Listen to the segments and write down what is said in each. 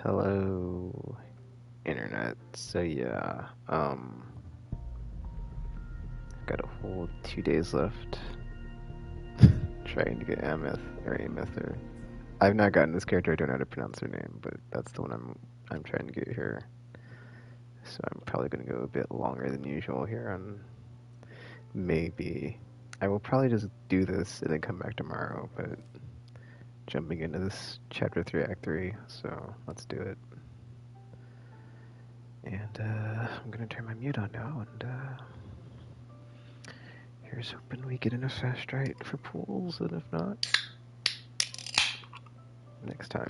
Hello, internet. So yeah, got a whole 2 days left trying to get Amith or I've not gotten this character. I don't know how to pronounce her name, but that's the one I'm trying to get here. So I'm probably gonna go a bit longer than usual here on maybe. I will probably just do this and then come back tomorrow, but jumping into this chapter 3 act 3, so let's do it. And I'm gonna turn my mute on now, and here's hoping we get in a fast right for pools, and if not, next time.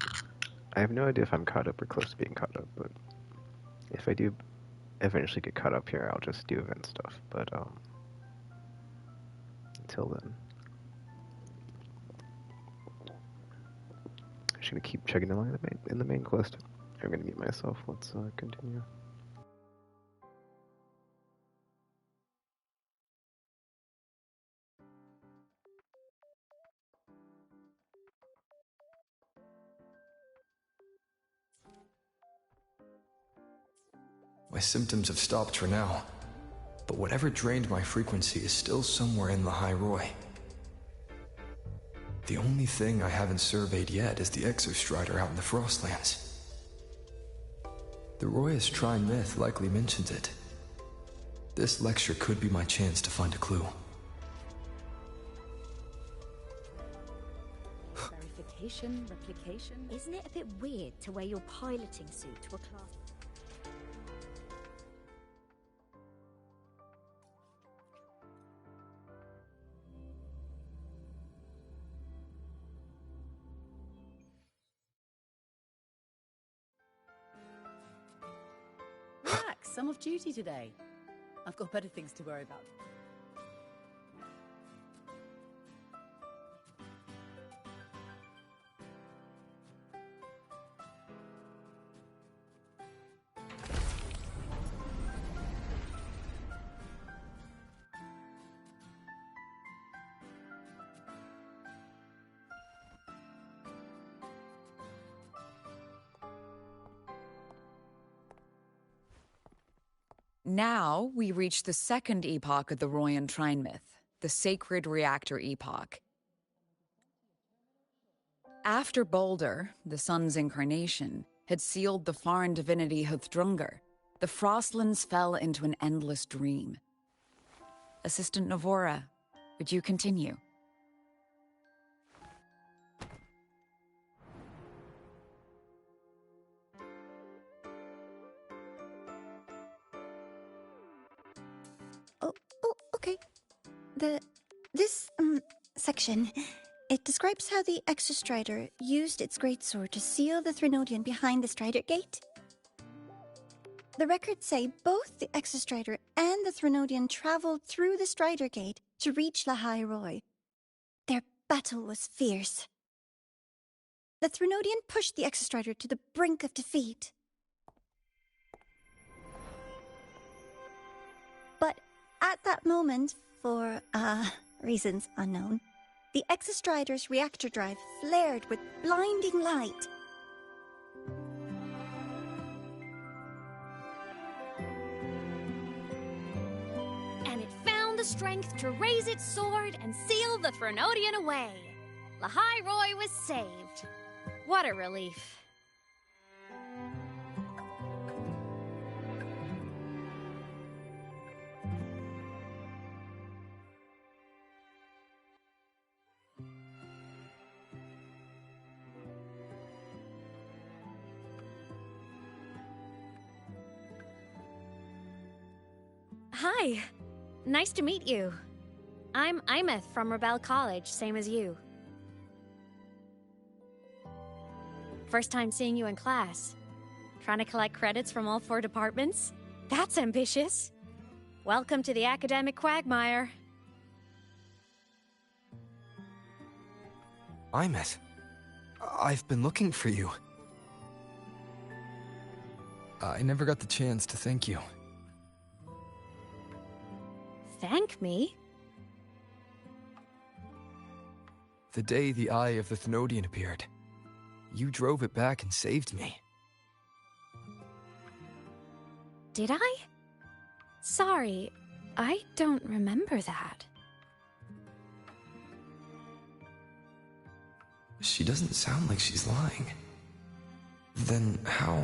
I have no idea if I'm caught up or close to being caught up, but if I do eventually get caught up here, I'll just do event stuff, but until then, I'm just gonna keep chugging along in the main quest. I'm gonna mute myself. Let's continue. My symptoms have stopped for now, but whatever drained my frequency is still somewhere in the High Roy. The only thing I haven't surveyed yet is the Exostrider out in the Frostlands. The Roy's Trine myth likely mentions it. This lecture could be my chance to find a clue. Verification, replication. Isn't it a bit weird to wear your piloting suit to a class? Relax, I'm off duty today. I've got better things to worry about. Now we reach the second epoch of the Royan Trine myth, the Sacred Reactor Epoch. After Balder, the sun's incarnation, had sealed the foreign divinity Huthrungur, the Frostlands fell into an endless dream. Assistant Navora, would you continue? Okay. This section, it describes how the Exostrider used its greatsword to seal the Threnodian behind the Strider Gate. The records say both the Exostrider and the Threnodian traveled through the Strider Gate to reach La High Roy. Their battle was fierce. The Threnodian pushed the Exostrider to the brink of defeat. But at that moment, for, reasons unknown, the Exostrider's reactor drive flared with blinding light. And it found the strength to raise its sword and seal the Threnodian away. La High Roy was saved. What a relief. Hi. Nice to meet you. I'm Imeth from Rebel College, same as you. First time seeing you in class. Trying to collect credits from all 4 departments? That's ambitious. Welcome to the academic quagmire. Imeth, I've been looking for you. I never got the chance to thank you. Thank me? The day the Eye of the Thenodian appeared, you drove it back and saved me. did I? Sorry, I don't remember that. She doesn't sound like she's lying. Then how?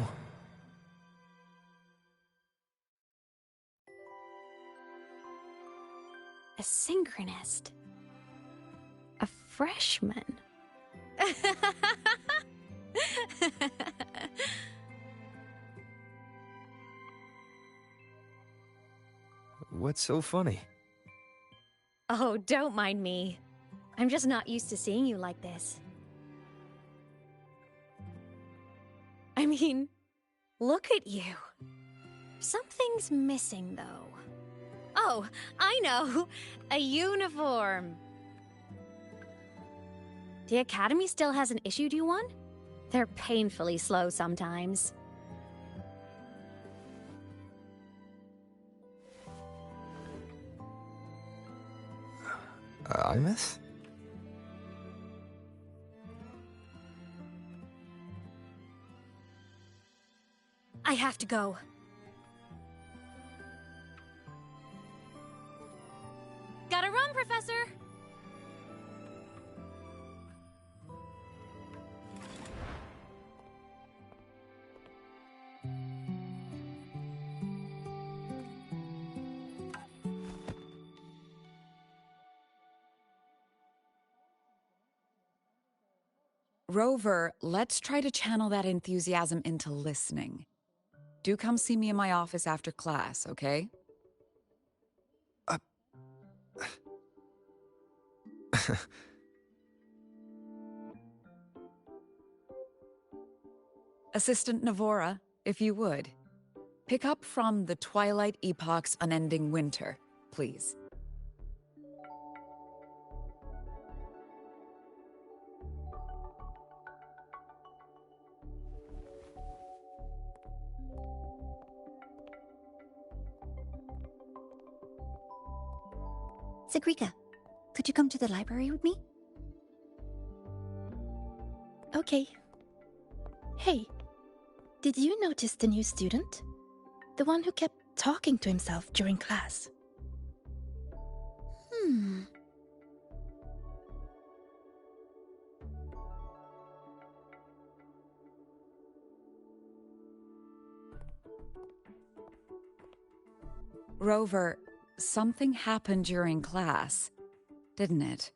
A synchronist. A freshman. What's so funny? Oh, don't mind me. I'm just not used to seeing you like this. I mean, look at you. Something's missing, though. Oh, I know! A uniform! The Academy still hasn't issued you one? They're painfully slow sometimes. Imeth? I have to go. Gotta run, Professor! Rover, let's try to channel that enthusiasm into listening. Do come see me in my office after class, okay? Assistant Navora, if you would. Pick up from the Twilight Epoch's Unending Winter, please. Sigrika, could you come to the library with me? Okay. Hey, did you notice the new student? The one who kept talking to himself during class. Rover, something happened during class, didn't it?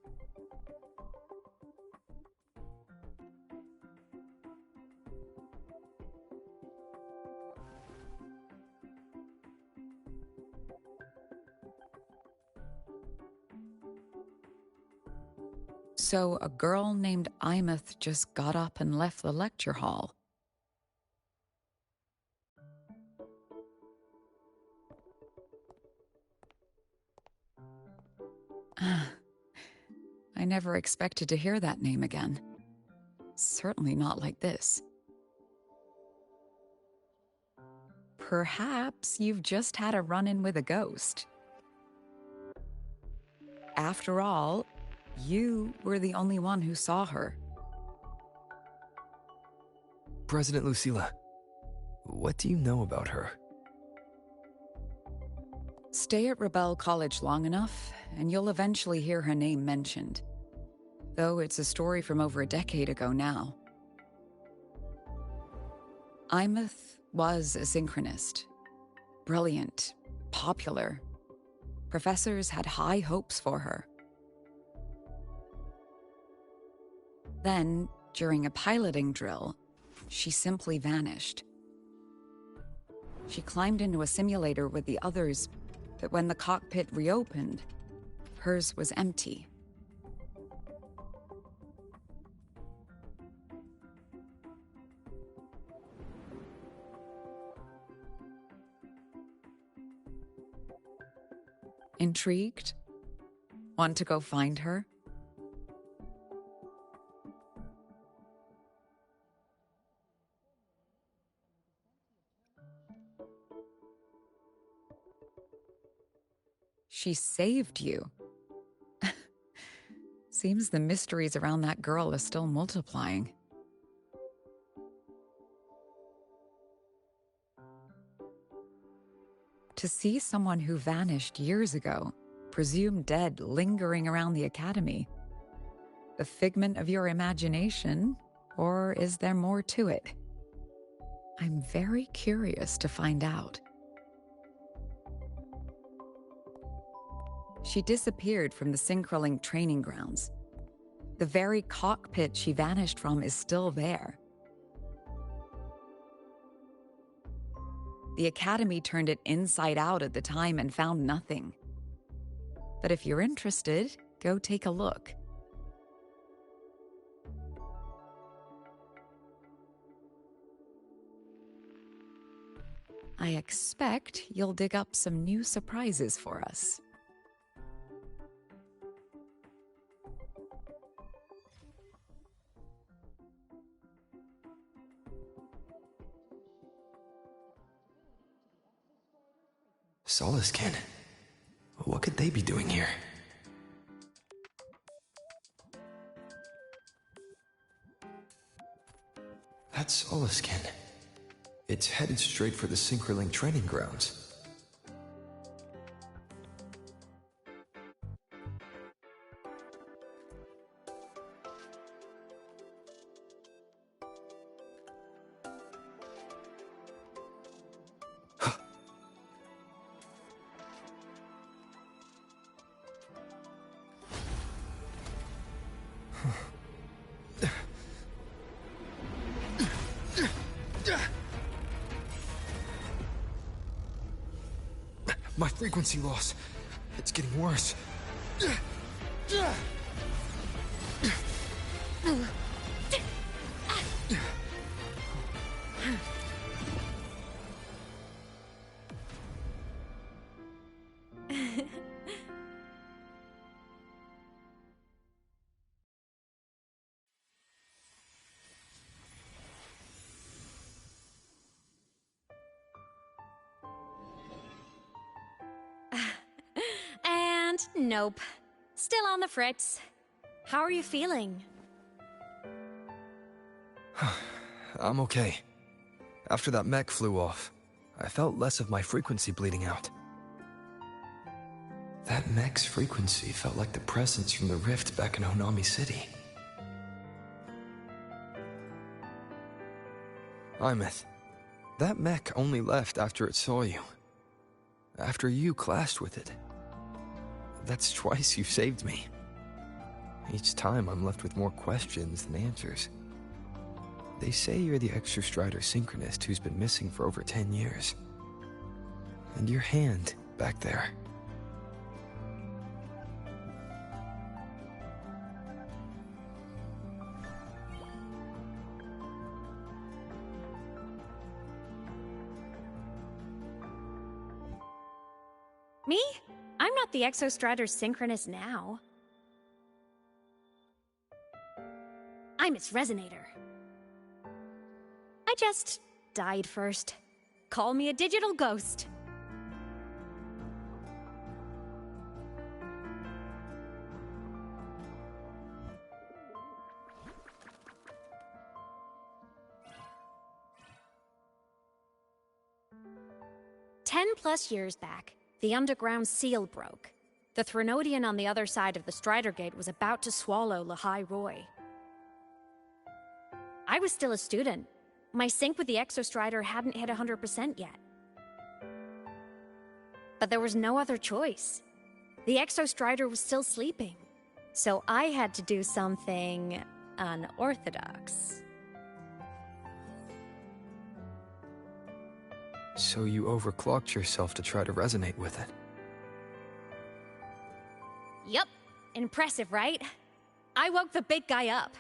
So a girl named Imeth just got up and left the lecture hall. I never expected to hear that name again. Certainly not like this. Perhaps you've just had a run-in with a ghost. After all, you were the only one who saw her. President Lucilla, what do you know about her? Stay at Rebel College long enough, and you'll eventually hear her name mentioned. Though it's a story from over a decade ago now. Imeth was a synchronist. Brilliant, popular. Professors had high hopes for her. Then, during a piloting drill, she simply vanished. She climbed into a simulator with the others, but when the cockpit reopened, hers was empty. Intrigued? Want to go find her? She saved you. Seems the mysteries around that girl are still multiplying. To see someone who vanished years ago, presumed dead, lingering around the academy. A figment of your imagination, or is there more to it? I'm very curious to find out. She disappeared from the Synchroling training grounds. The very cockpit she vanished from is still there. The Academy turned it inside out at the time and found nothing. But if you're interested, go take a look. I expect you'll dig up some new surprises for us. Solaskin? What could they be doing here? That's Solaskin. It's headed straight for the Synchroling training grounds. My frequency loss. It's getting worse. And nope. Still on the fritz. How are you feeling? I'm okay. After that mech flew off, I felt less of my frequency bleeding out. That mech's frequency felt like the presence from the rift back in Honami City. Imeth, that mech only left after it saw you. After you clashed with it. That's twice you've saved me. Each time I'm left with more questions than answers. They say you're the Extra Strider Synchronist who's been missing for over 10 years. And your hand, back there. Me? I'm not the Exostrider Synchronist now. I'm its Resonator. I just died first. Call me a digital ghost. +10 years back, the underground seal broke. The Threnodian on the other side of the Strider Gate was about to swallow Lahai Roy. I was still a student. My sync with the Exostrider hadn't hit 100% yet. But there was no other choice. The Exostrider was still sleeping. So I had to do something unorthodox. So you overclocked yourself to try to resonate with it. Yup. Impressive, right? I woke the big guy up.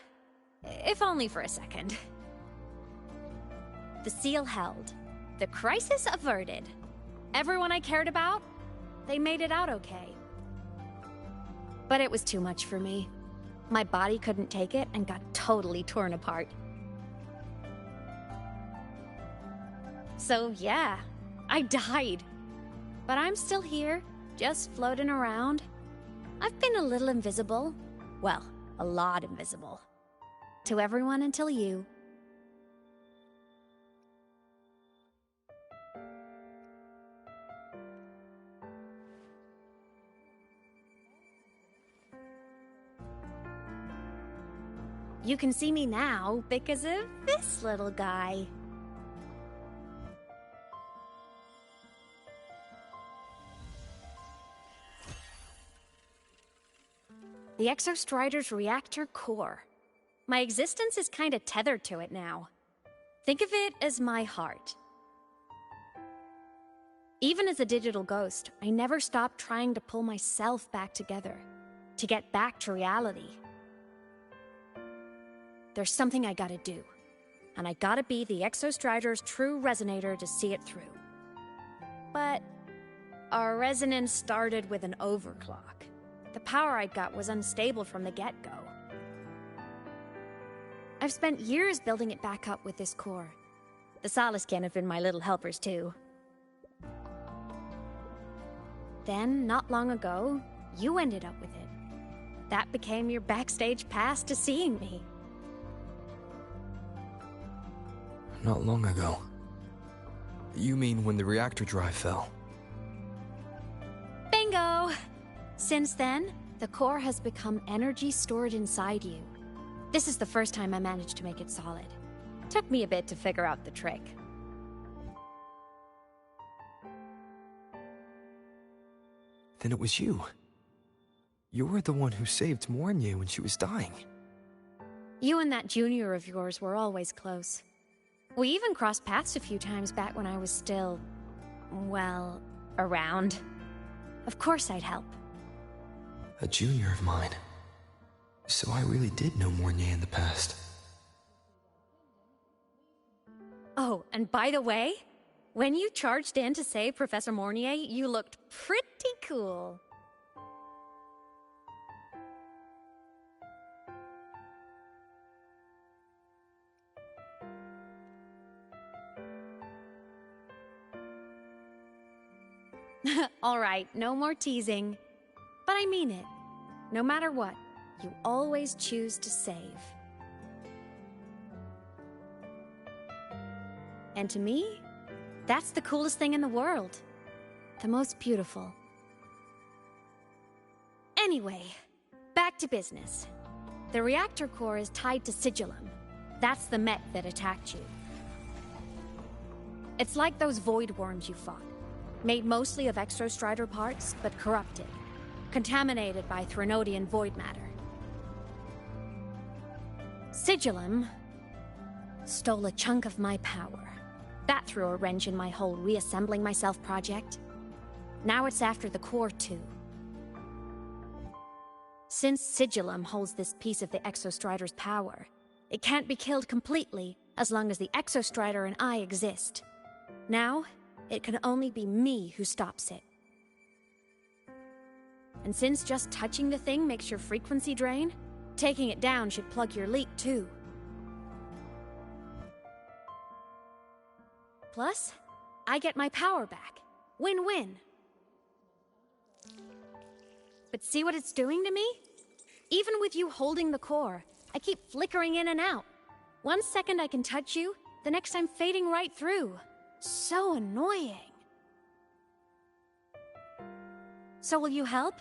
If only for a second. The seal held. The crisis averted. Everyone I cared about, they made it out okay. But it was too much for me. My body couldn't take it and got totally torn apart. So yeah, I died. But I'm still here, just floating around. I've been a little invisible. Well, a lot invisible. To everyone until you. You can see me now because of this little guy. The Exostrider's reactor core. My existence is kinda tethered to it now. Think of it as my heart. Even as a digital ghost, I never stopped trying to pull myself back together, to get back to reality. There's something I gotta do, and I gotta be the Exostrider's true resonator to see it through. But our resonance started with an overclock. The power I got was unstable from the get-go. I've spent years building it back up with this core. The Solaskin have been my little helpers too. Then, not long ago, you ended up with it. That became your backstage pass to seeing me. Not long ago. You mean when the reactor drive fell? Bingo! Since then, the core has become energy stored inside you. This is the first time I managed to make it solid. Took me a bit to figure out the trick. Then it was you. You were the one who saved Mornye when she was dying. You and that junior of yours were always close. We even crossed paths a few times back when I was still, well, around. Of course I'd help. A junior of mine. So I really did know Mornye in the past. Oh, and by the way, when you charged in to save Professor Mornye, you looked pretty cool. All right, no more teasing. But I mean it. No matter what, you always choose to save. And to me, that's the coolest thing in the world. The most beautiful. Anyway, back to business. The reactor core is tied to Sigillum. That's the mech that attacked you. It's like those void worms you fought. Made mostly of Exostrider parts, but corrupted. Contaminated by Threnodian void matter. Sigillum stole a chunk of my power. That threw a wrench in my whole reassembling myself project. Now it's after the core too. Since Sigillum holds this piece of the Exostrider's power, it can't be killed completely as long as the Exostrider and I exist. Now, it can only be me who stops it. And since just touching the thing makes your frequency drain, taking it down should plug your leak too. Plus, I get my power back. Win-win. But see what it's doing to me? Even with you holding the core, I keep flickering in and out. 1 second I can touch you, the next I'm fading right through. So annoying. So will you help?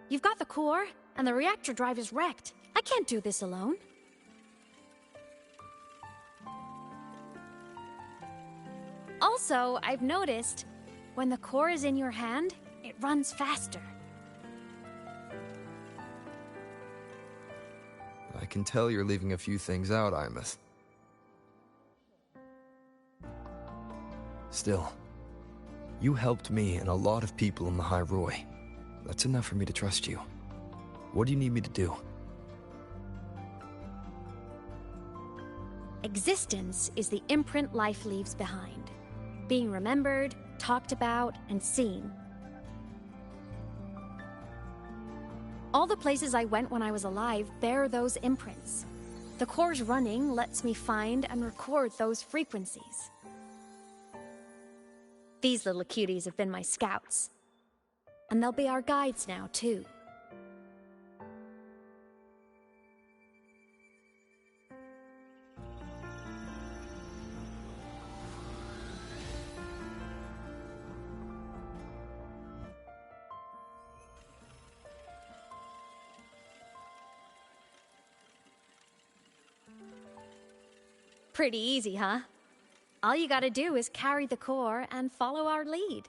You've got the core, and the reactor drive is wrecked. I can't do this alone. Also, I've noticed, when the core is in your hand, it runs faster. I can tell you're leaving a few things out, Imeth. Still, you helped me and a lot of people in the High Roy. That's enough for me to trust you. What do you need me to do? Existence is the imprint life leaves behind. Being remembered, talked about, and seen. All the places I went when I was alive bear those imprints. The core's running lets me find and record those frequencies. These little cuties have been my scouts. And they'll be our guides now, too. Pretty easy, huh? All you gotta do is carry the core and follow our lead.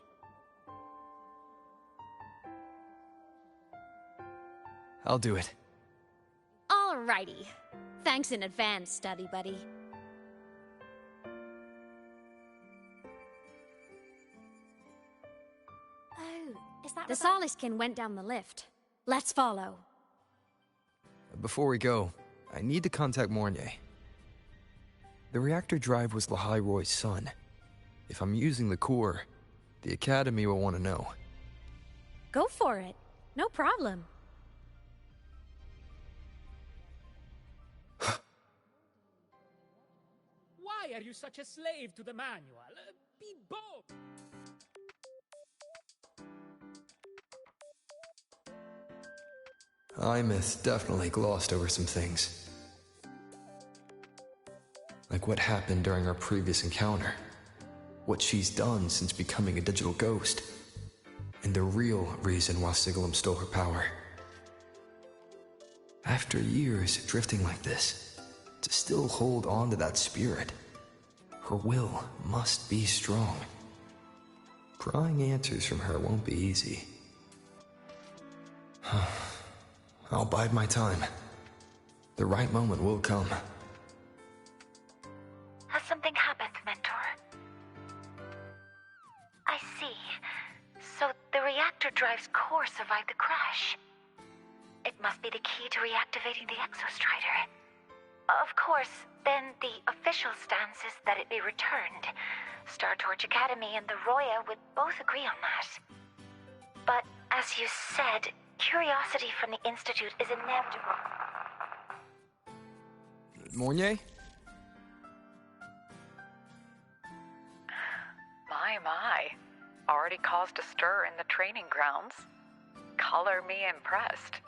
I'll do it. Alrighty. Thanks in advance, study buddy. Oh, is that the Soliskin went down the lift. Let's follow. Before we go, I need to contact Mornier. The reactor drive was Lahai Roy's son. If I'm using the core, the Academy will want to know. Go for it. No problem. Why are you such a slave to the manual? Be bold! Imeth definitely glossed over some things. Like what happened during our previous encounter. What she's done since becoming a digital ghost. And the real reason why Sigalum stole her power. After years drifting like this, to still hold on to that spirit, her will must be strong. Prying answers from her won't be easy. I'll bide my time. The right moment will come. Has something happened, Mentor? I see. So the reactor drive's core survived the crash. It must be the key to reactivating the Exostrider. Of course, then the official stance is that it be returned. Star Torch Academy and the Roya would both agree on that. But as you said, curiosity from the Institute is inevitable. Mornier? My. Already caused a stir in the training grounds. Color me impressed.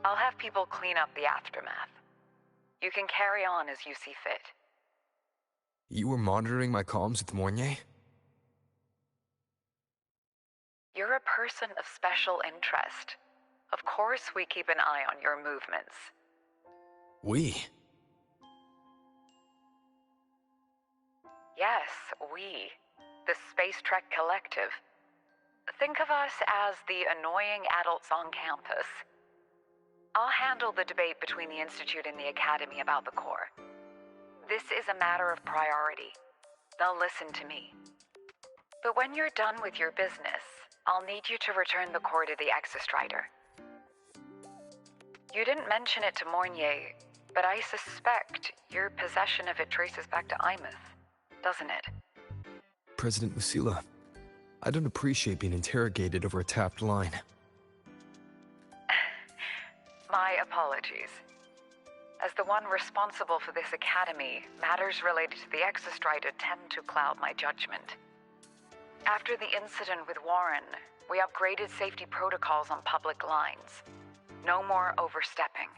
I'll have people clean up the aftermath. You can carry on as you see fit. You were monitoring my comms with Mornier? You're a person of special interest. Of course we keep an eye on your movements. We? Yes, we. The Space Trek Collective. Think of us as the annoying adults on campus. I'll handle the debate between the Institute and the Academy about the core. This is a matter of priority. They'll listen to me. But when you're done with your business, I'll need you to return the core to the Exostrider. You didn't mention it to Mornier, but I suspect your possession of it traces back to Imeth, doesn't it? President Lucilla, I don't appreciate being interrogated over a tapped line. My apologies. As the one responsible for this academy, matters related to the Exostrider tend to cloud my judgment. After the incident with Warren, we upgraded safety protocols on public lines. No more overstepping.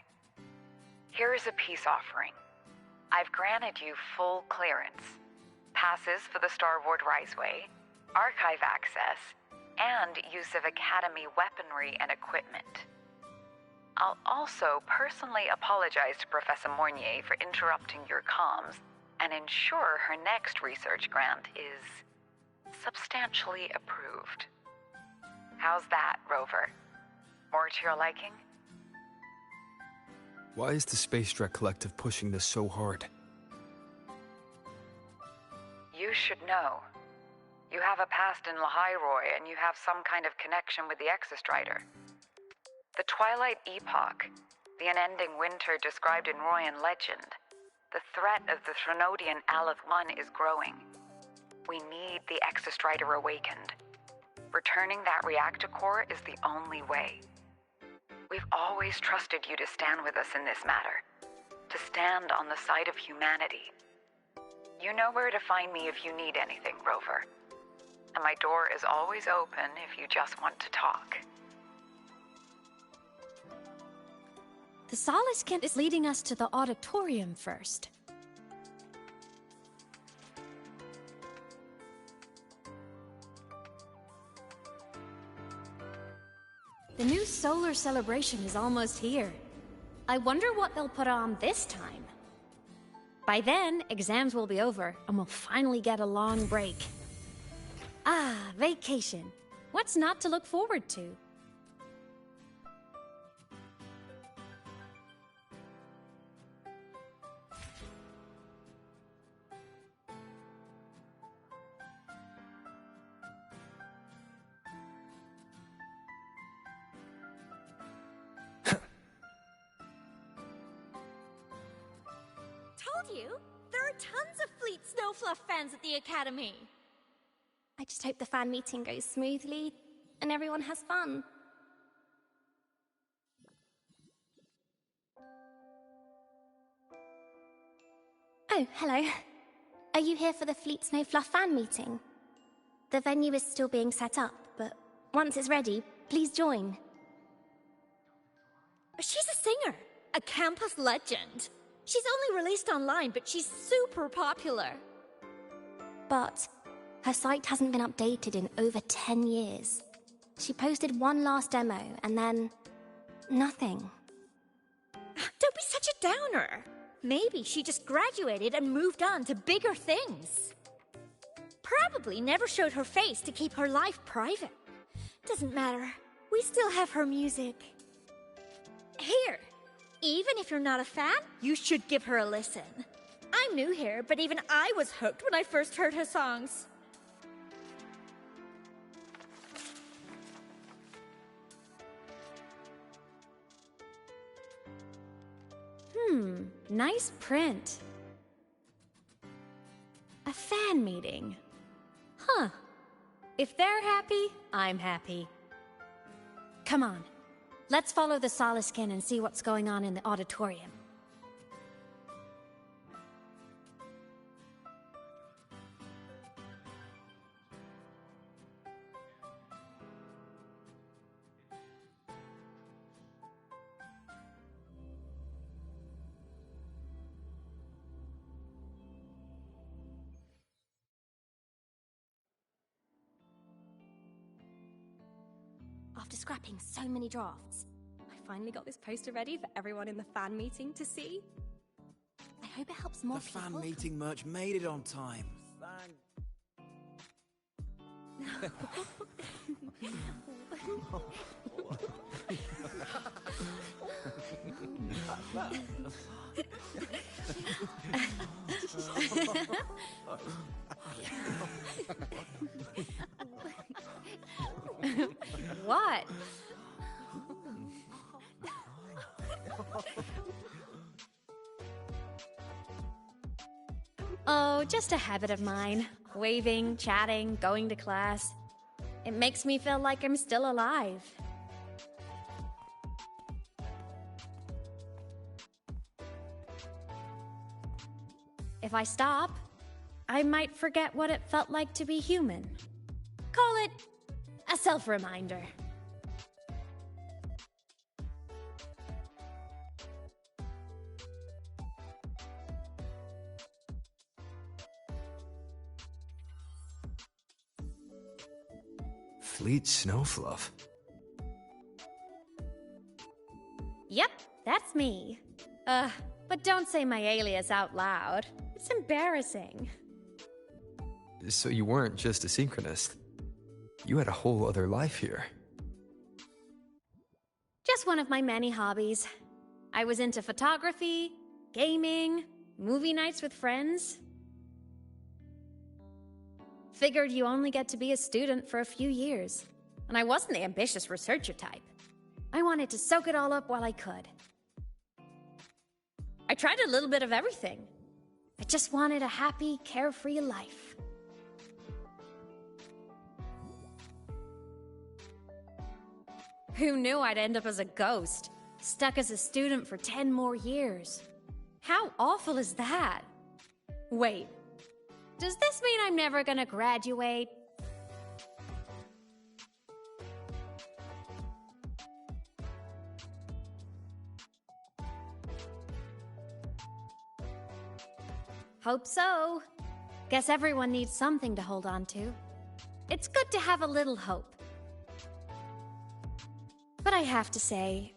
Here is a peace offering. I've granted you full clearance. Passes for the Starboard Riseway, archive access, and use of Academy weaponry and equipment. I'll also personally apologize to Professor Mornier for interrupting your comms and ensure her next research grant is substantially approved. How's that, Rover? More to your liking? Why is the Space Trek Collective pushing this so hard? You should know. You have a past in Lahai Roy, and you have some kind of connection with the Exostrider. The Twilight Epoch, the unending winter described in Royan legend, the threat of the Threnodian Aleth I is growing. We need the Exostrider awakened. Returning that reactor core is the only way. We've always trusted you to stand with us in this matter, to stand on the side of humanity. You know where to find me if you need anything, Rover. And my door is always open if you just want to talk. The Soliskin is leading us to the auditorium first. The new solar celebration is almost here. I wonder what they'll put on this time. By then, exams will be over, and we'll finally get a long break. Ah, vacation. What's not to look forward to? Told you, there are tons of Fleet Snowfluff fans at the Academy. I just hope the fan meeting goes smoothly and everyone has fun. Oh, hello. Are you here for the Fleet Snowfluff fan meeting? The venue is still being set up, but once it's ready, please join. She's a singer, a campus legend. She's only released online, but she's super popular. But her site hasn't been updated in over 10 years. She posted one last demo, and then nothing. Don't be such a downer. Maybe she just graduated and moved on to bigger things. Probably never showed her face to keep her life private. Doesn't matter. We still have her music. Here, even if you're not a fan, you should give her a listen. I'm new here, but even I was hooked when I first heard her songs. Nice print. A fan meeting. Huh. If they're happy, I'm happy. Come on. Let's follow the Soliskin and see what's going on in the auditorium. After scrapping so many drafts, I finally got this poster ready for everyone in the fan meeting to see. I hope it helps more people. The fan meeting merch made it on time. What? Oh, just a habit of mine. Waving, chatting, going to class. It makes me feel like I'm still alive. If I stop, I might forget what it felt like to be human. Call it a self-reminder. Fleet Snowfluff. Yep, that's me. But don't say my alias out loud. It's embarrassing. So you weren't just a synchronist. You had a whole other life here. Just one of my many hobbies. I was into photography, gaming, movie nights with friends. Figured you only get to be a student for a few years. And I wasn't the ambitious researcher type. I wanted to soak it all up while I could. I tried a little bit of everything. I just wanted a happy, carefree life. Who knew I'd end up as a ghost, stuck as a student for 10 more years? How awful is that? Wait, does this mean I'm never gonna graduate? Hope so. Guess everyone needs something to hold on to. It's good to have a little hope. But I have to say,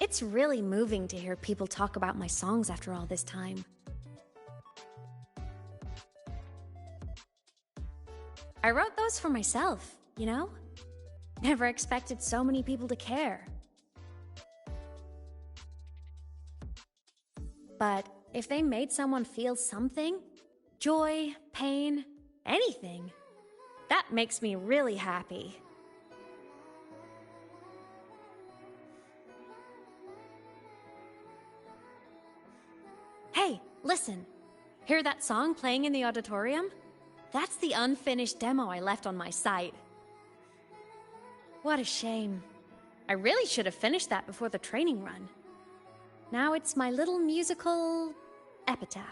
it's really moving to hear people talk about my songs after all this time. I wrote those for myself, you know? Never expected so many people to care. But if they made someone feel something, joy, pain, anything, that makes me really happy. Hey, listen. Hear that song playing in the auditorium? That's the unfinished demo I left on my site. What a shame. I really should have finished that before the training run. Now it's my little musical epitaph.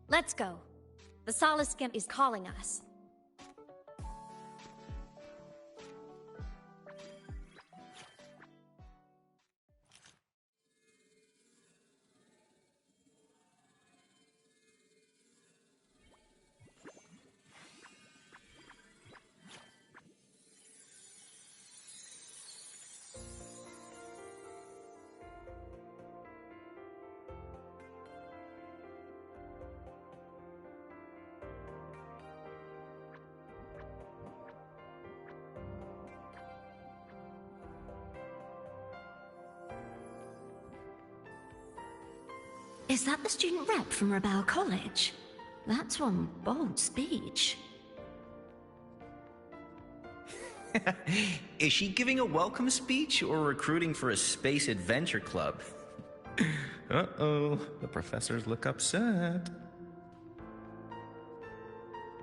Let's go. The Solace Skimp is calling us. Is that the student rep from Rebel College? That's one bold speech. Is she giving a welcome speech or recruiting for a space adventure club? Uh-oh, the professors look upset.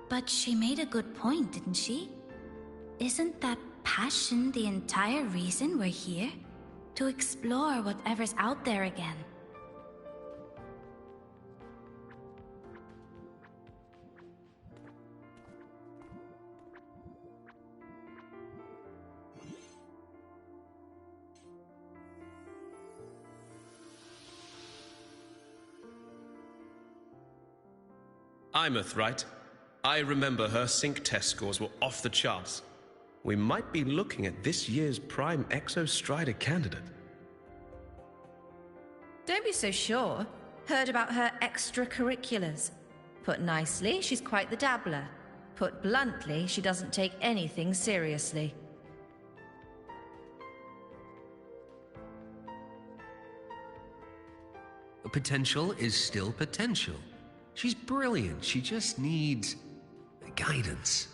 But she made a good point, didn't she? Isn't that passion the entire reason we're here? To explore whatever's out there again. Imeth, right? I remember her sync test scores were off the charts. We might be looking at this year's prime Exostrider candidate. Don't be so sure. Heard about her extracurriculars. Put nicely, she's quite the dabbler. Put bluntly, she doesn't take anything seriously. Potential is still potential. She's brilliant. She just needs guidance.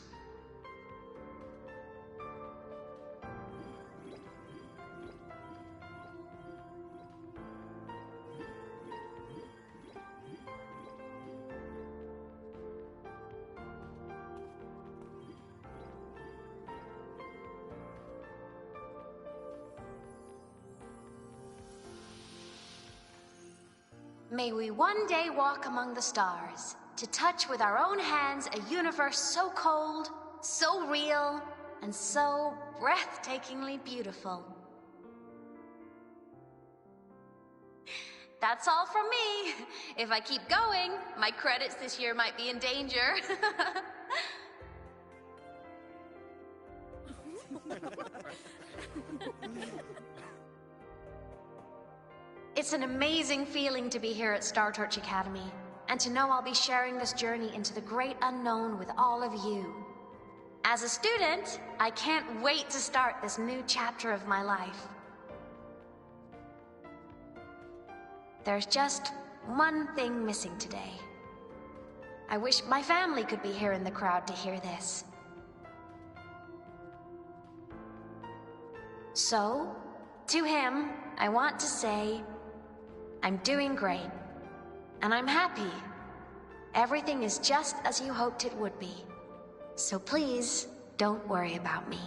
May we one day walk among the stars, to touch with our own hands a universe so cold, so real, and so breathtakingly beautiful. That's all from me. If I keep going, my credits this year might be in danger. It's an amazing feeling to be here at Star Torch Academy, and to know I'll be sharing this journey into the great unknown with all of you. As a student, I can't wait to start this new chapter of my life. There's just one thing missing today. I wish my family could be here in the crowd to hear this. So, to him, I want to say, I'm doing great, and I'm happy. Everything is just as you hoped it would be. So please, don't worry about me.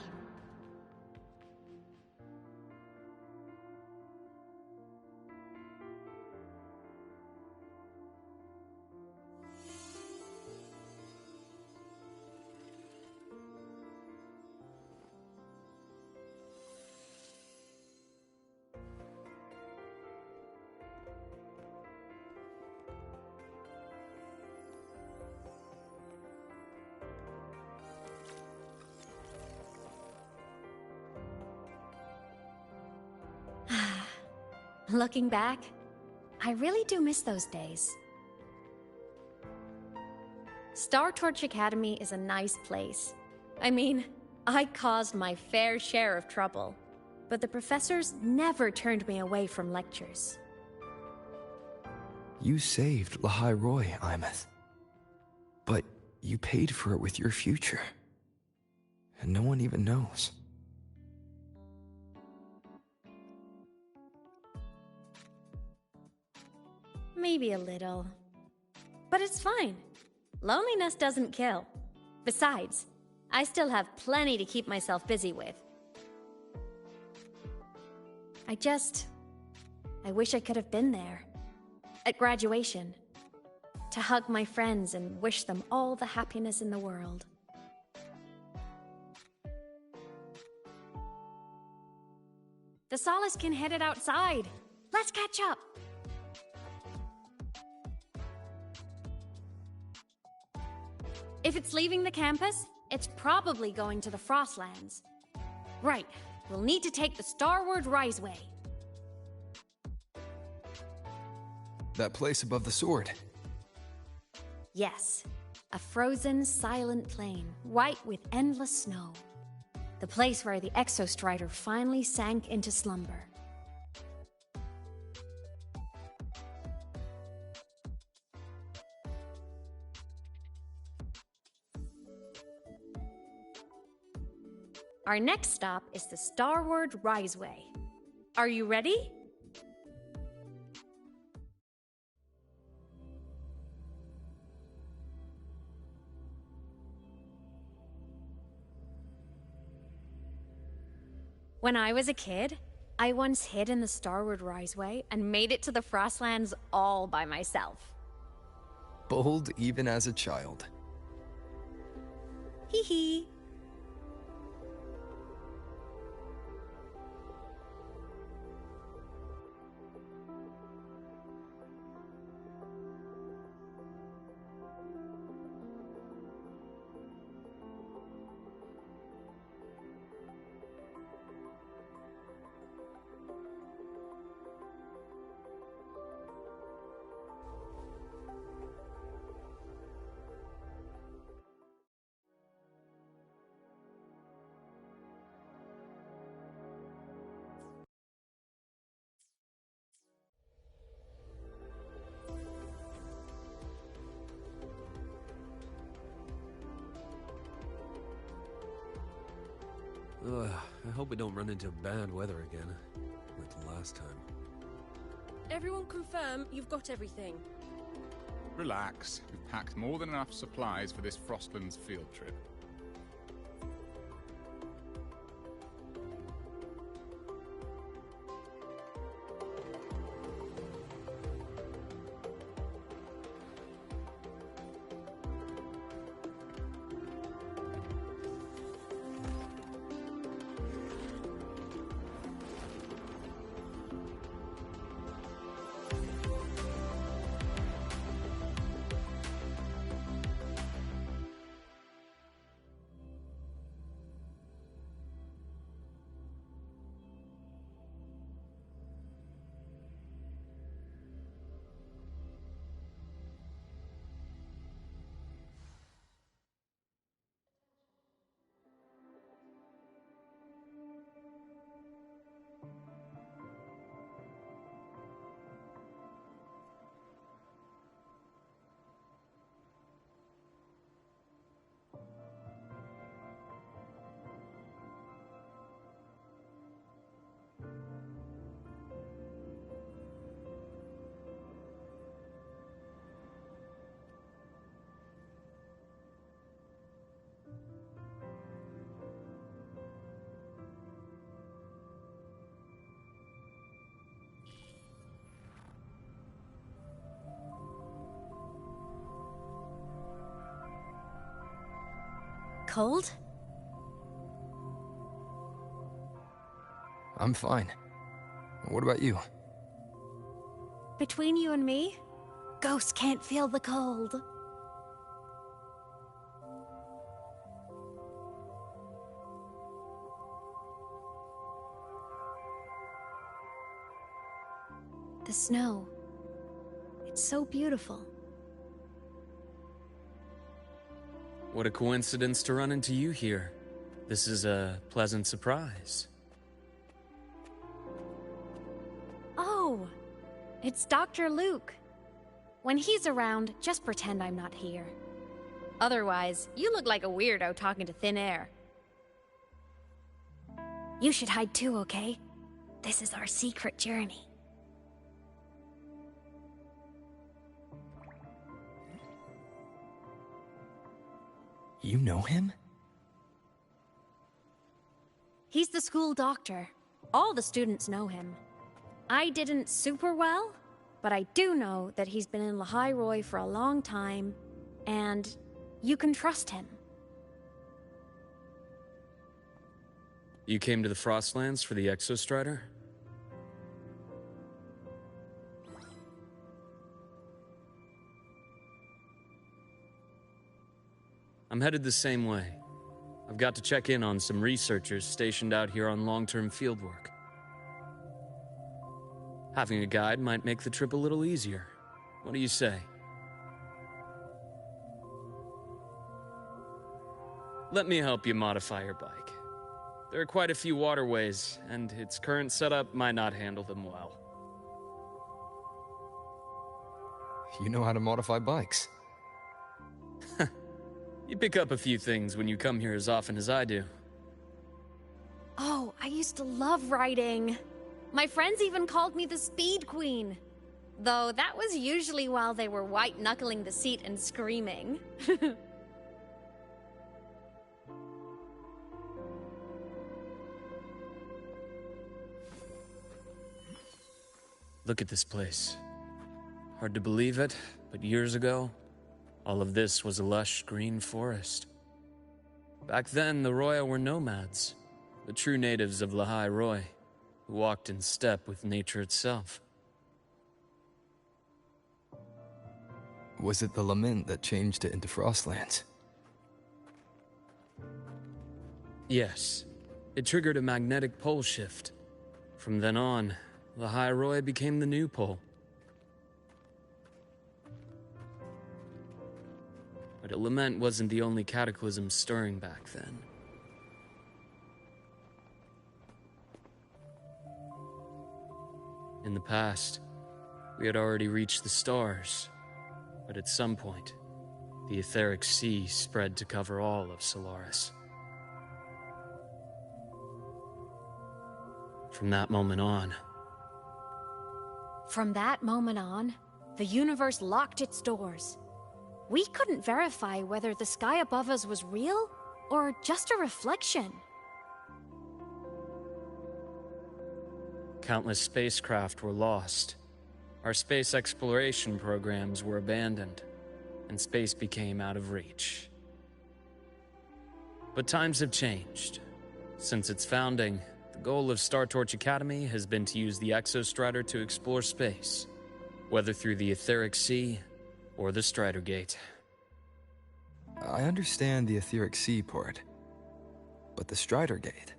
Looking back, I really do miss those days. Star Torch Academy is a nice place. I mean, I caused my fair share of trouble, but the professors never turned me away from lectures. You saved Lahai Roy, Imeth. But you paid for it with your future. And no one even knows. Maybe a little. But it's fine. Loneliness doesn't kill. Besides, I still have plenty to keep myself busy with. I wish I could have been there. At graduation. To hug my friends and wish them all the happiness in the world. The Solace can head it outside. Let's catch up. If it's leaving the campus, it's probably going to the Frostlands. Right, we'll need to take the Starward Riseway. That place above the sword. Yes, a frozen, silent plain, white with endless snow. The place where the Exostrider finally sank into slumber. Our next stop is the Starward Riseway. Are you ready? When I was a kid, I once hid in the Starward Riseway and made it to the Frostlands all by myself. Bold even as a child. Hee hee. Ugh, I hope we don't run into bad weather again, like the last time. Everyone confirm you've got everything. Relax. We've packed more than enough supplies for this Frostlands field trip. Cold? I'm fine. What about you? Between you and me, ghosts can't feel the cold. The snow. It's so beautiful. What a coincidence to run into you here. This is a pleasant surprise. Oh, it's Dr. Luke. When he's around, just pretend I'm not here. Otherwise, you look like a weirdo talking to thin air. You should hide too, okay? This is our secret journey. You know him? He's the school doctor. All the students know him. I didn't super well, but I do know that he's been in Lahai for a long time, and you can trust him. You came to the Frostlands for the Exostrider? I'm headed the same way. I've got to check in on some researchers stationed out here on long-term fieldwork. Having a guide might make the trip a little easier. What do you say? Let me help you modify your bike. There are quite a few waterways, and its current setup might not handle them well. You know how to modify bikes. You pick up a few things when you come here as often as I do. Oh, I used to love riding. My friends even called me the Speed Queen. Though that was usually while they were white-knuckling the seat and screaming. Look at this place. Hard to believe it, but years ago, all of this was a lush green forest. Back then, the Roya were nomads, the true natives of Lahai Roi, who walked in step with nature itself. Was it the lament that changed it into Frostlands? Yes, it triggered a magnetic pole shift. From then on, Lahai Roi became the new pole. But a lament wasn't the only cataclysm stirring back then. In the past, we had already reached the stars, but at some point, the etheric sea spread to cover all of Solaris. From that moment on, the universe locked its doors. We couldn't verify whether the sky above us was real or just a reflection. countless spacecraft were lost. Our space exploration programs were abandoned, and space became out of reach. But times have changed. Since its founding, the goal of Star Torch Academy has been to use the Exostrider to explore space, whether through the Etheric Sea or the Strider Gate. I understand the Etheric Sea part, but the Strider Gate...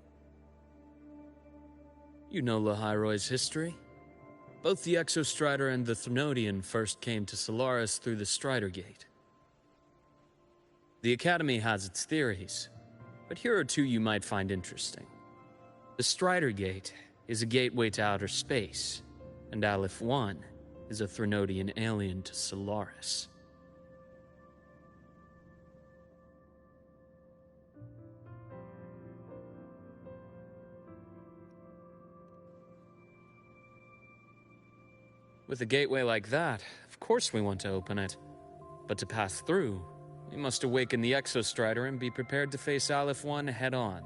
You know Lahai history? Both the Exostrider and the Thrunodian first came to Solaris through the Strider Gate. The Academy has its theories, but here are two you might find interesting. The Strider Gate is a gateway to outer space, and Aleph 1 is a Thrunodian alien to Solaris. With a gateway like that, of course we want to open it. But to pass through, we must awaken the Exostrider and be prepared to face Aleph 1 head-on.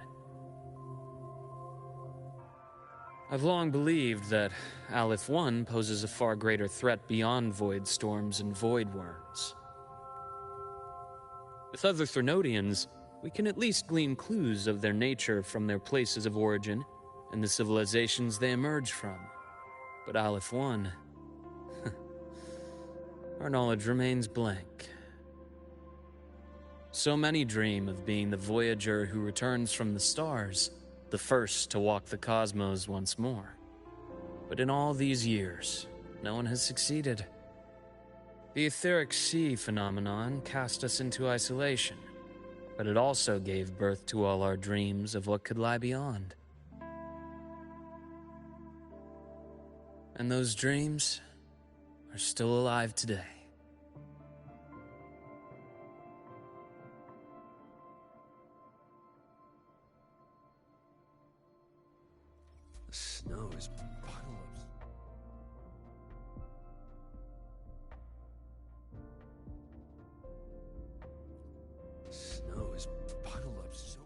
I've long believed that Aleph 1 poses a far greater threat beyond void storms and void worms. With other Thrunodians, we can at least glean clues of their nature from their places of origin and the civilizations they emerge from. But Aleph 1... our knowledge remains blank. So many dream of being the Voyager who returns from the stars, the first to walk the cosmos once more. But in all these years, no one has succeeded. The etheric sea phenomenon cast us into isolation, but it also gave birth to all our dreams of what could lie beyond. And those dreams are still alive today. The snow is puddle of... The snow is puddle of so...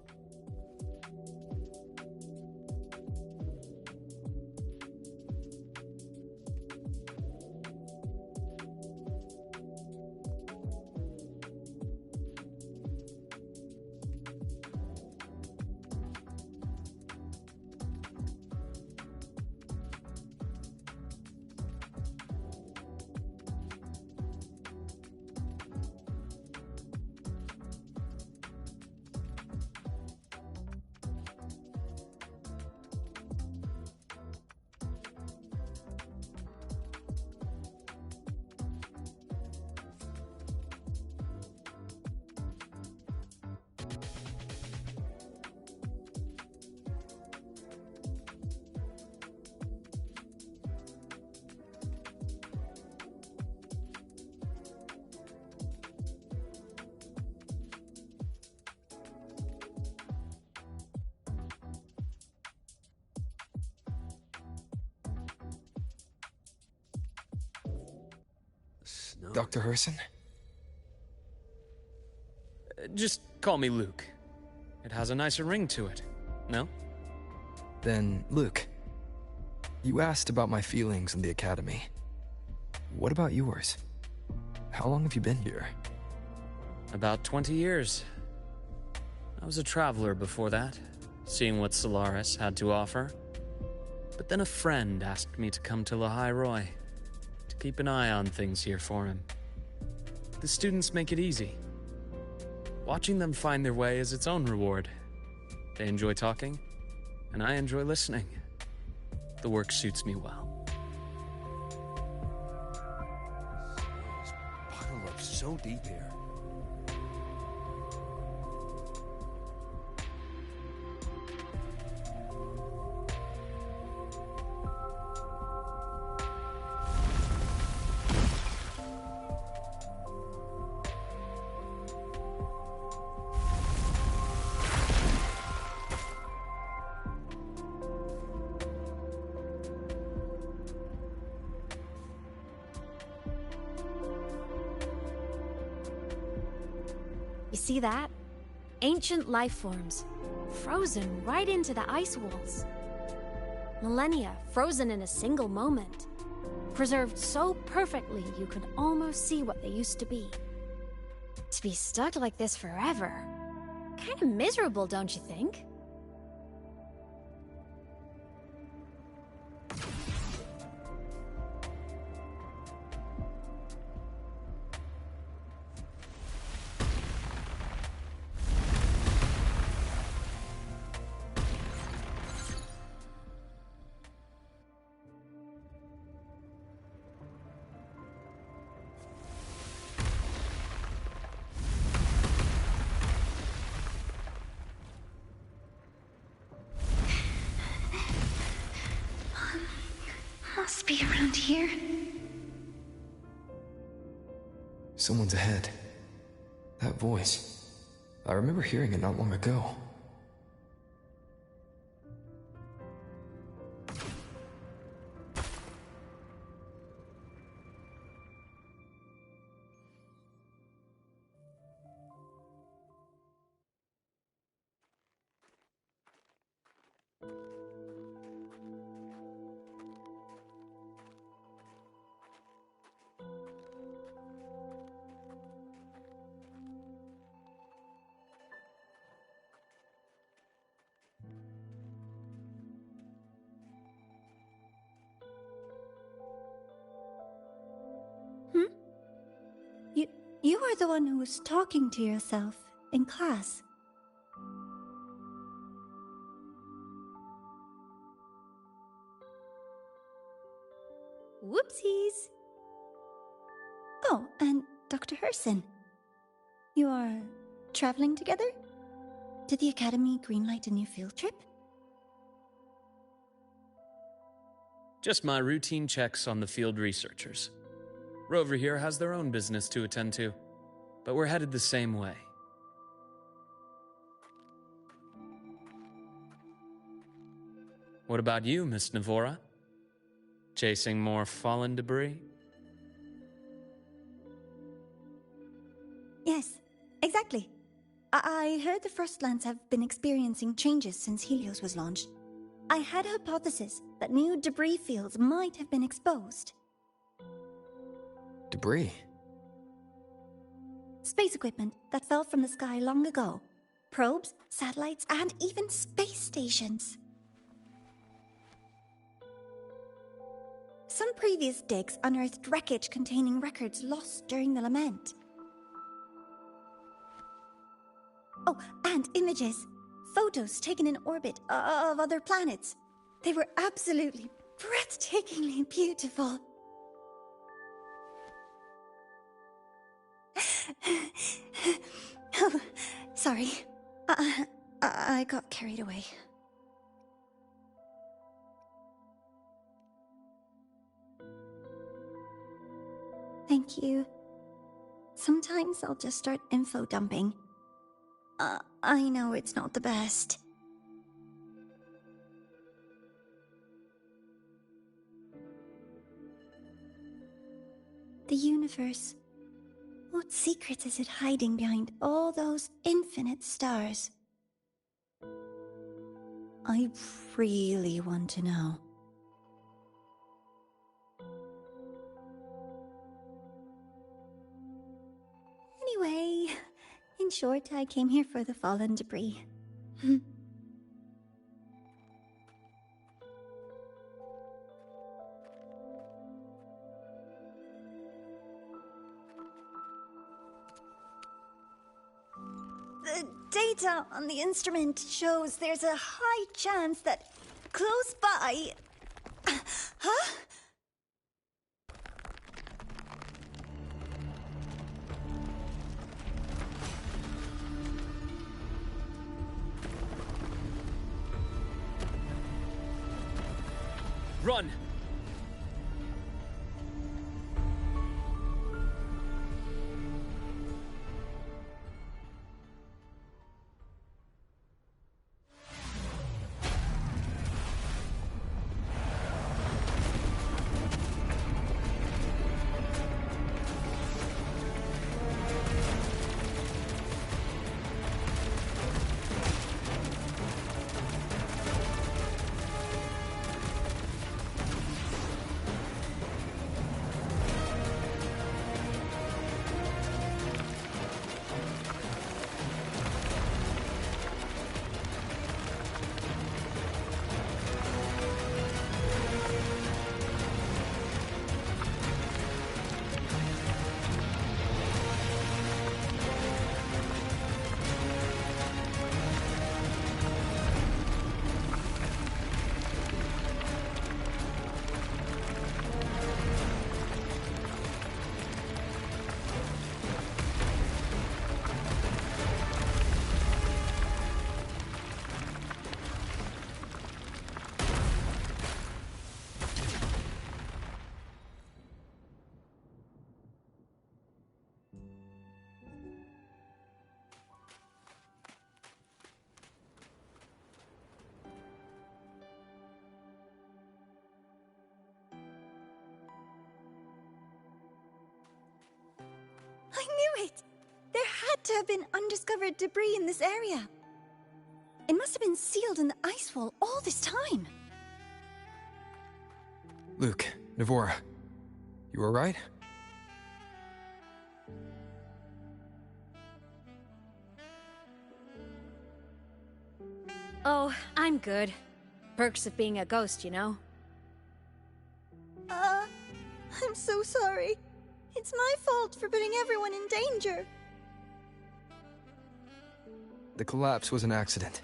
Dr. Herson? Just call me Luke. It has a nicer ring to it, no? Then, Luke, you asked about my feelings in the academy. What about yours? How long have you been here? About 20 years. I was a traveler before that, seeing what Solaris had to offer. But then a friend asked me to come to Lehigh Roy, to keep an eye on things here for him. The students make it easy. Watching them find their way is its own reward. They enjoy talking, and I enjoy listening. The work suits me well. Puddle of so deep here. You see that? Ancient life forms, frozen right into the ice walls. Millennia frozen in a single moment, preserved so perfectly you could almost see what they used to be. To be stuck like this forever, kind of miserable, don't you think? Must be around here. Someone's ahead. That voice. I remember hearing it not long ago. You are the one who was talking to yourself in class. Whoopsies! Oh, and Dr. Herson. You are traveling together? Did the Academy greenlight a new field trip? Just my routine checks on the field researchers. Rover here has their own business to attend to, but we're headed the same way. What about you, Miss Navora? Chasing more fallen debris? Yes, exactly. I heard the Frostlands have been experiencing changes since Helios was launched. I had a hypothesis that new debris fields might have been exposed. Debris? Space equipment that fell from the sky long ago. Probes, satellites, and even space stations. Some previous digs unearthed wreckage containing records lost during the Lament. Oh, and images. Photos taken in orbit of other planets. They were absolutely breathtakingly beautiful. Oh, sorry. I got carried away. Thank you. Sometimes I'll just start info dumping. I know it's not the best. The universe. What secrets is it hiding behind all those infinite stars? I really want to know. Anyway, in short, I came here for the fallen debris. The data on the instrument shows there's a high chance that close by... Huh? Run! I knew it! There had to have been undiscovered debris in this area. It must have been sealed in the ice wall all this time. Luke, Navora, you alright? Oh, I'm good. Perks of being a ghost, you know? I'm so sorry. It's my fault for putting everyone in danger. The collapse was an accident.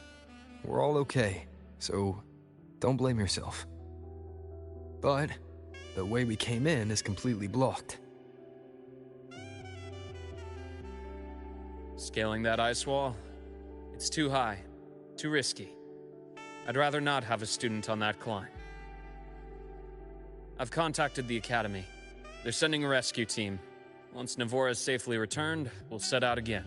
We're all okay, so don't blame yourself. But The way we came in is completely blocked. Scaling that ice wall? It's too high, too risky. I'd rather not have a student on that climb. I've contacted the Academy. They're sending a rescue team. Once Navora is safely returned, we'll set out again.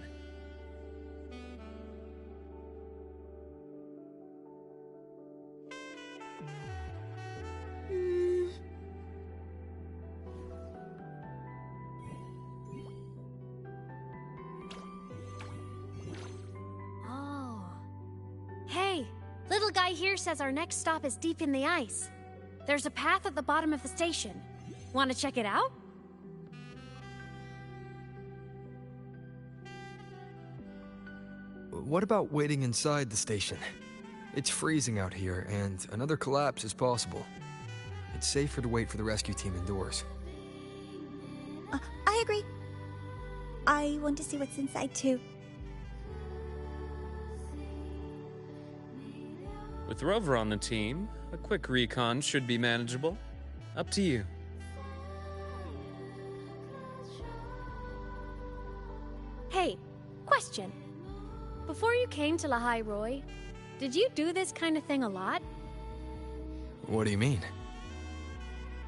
Little guy here says our next stop is deep in the ice. There's a path at the bottom of the station. Want to check it out? What about waiting inside the station? It's freezing out here, and another collapse is possible. It's safer to wait for the rescue team indoors. I agree. I want to see what's inside too. With Rover on the team, a quick recon should be manageable. Up to you. Hey, question. Before you came to Lahai Roy, did you do this kind of thing a lot? What do you mean?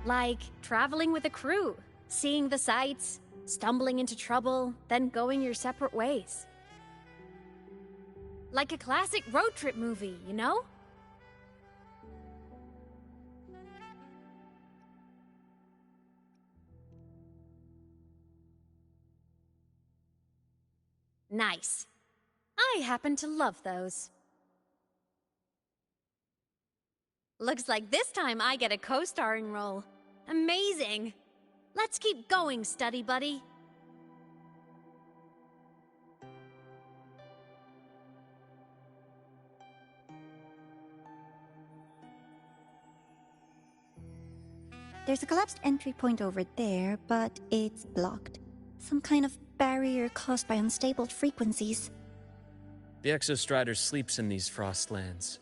Like traveling with a crew, seeing the sights, stumbling into trouble, then going your separate ways. Like a classic road trip movie, you know? Nice. I happen to love those. Looks like this time I get a co-starring role. Amazing! Let's keep going, study buddy. There's a collapsed entry point over there, but it's blocked. Some kind of barrier caused by unstable frequencies. The Exostrider sleeps in these frostlands.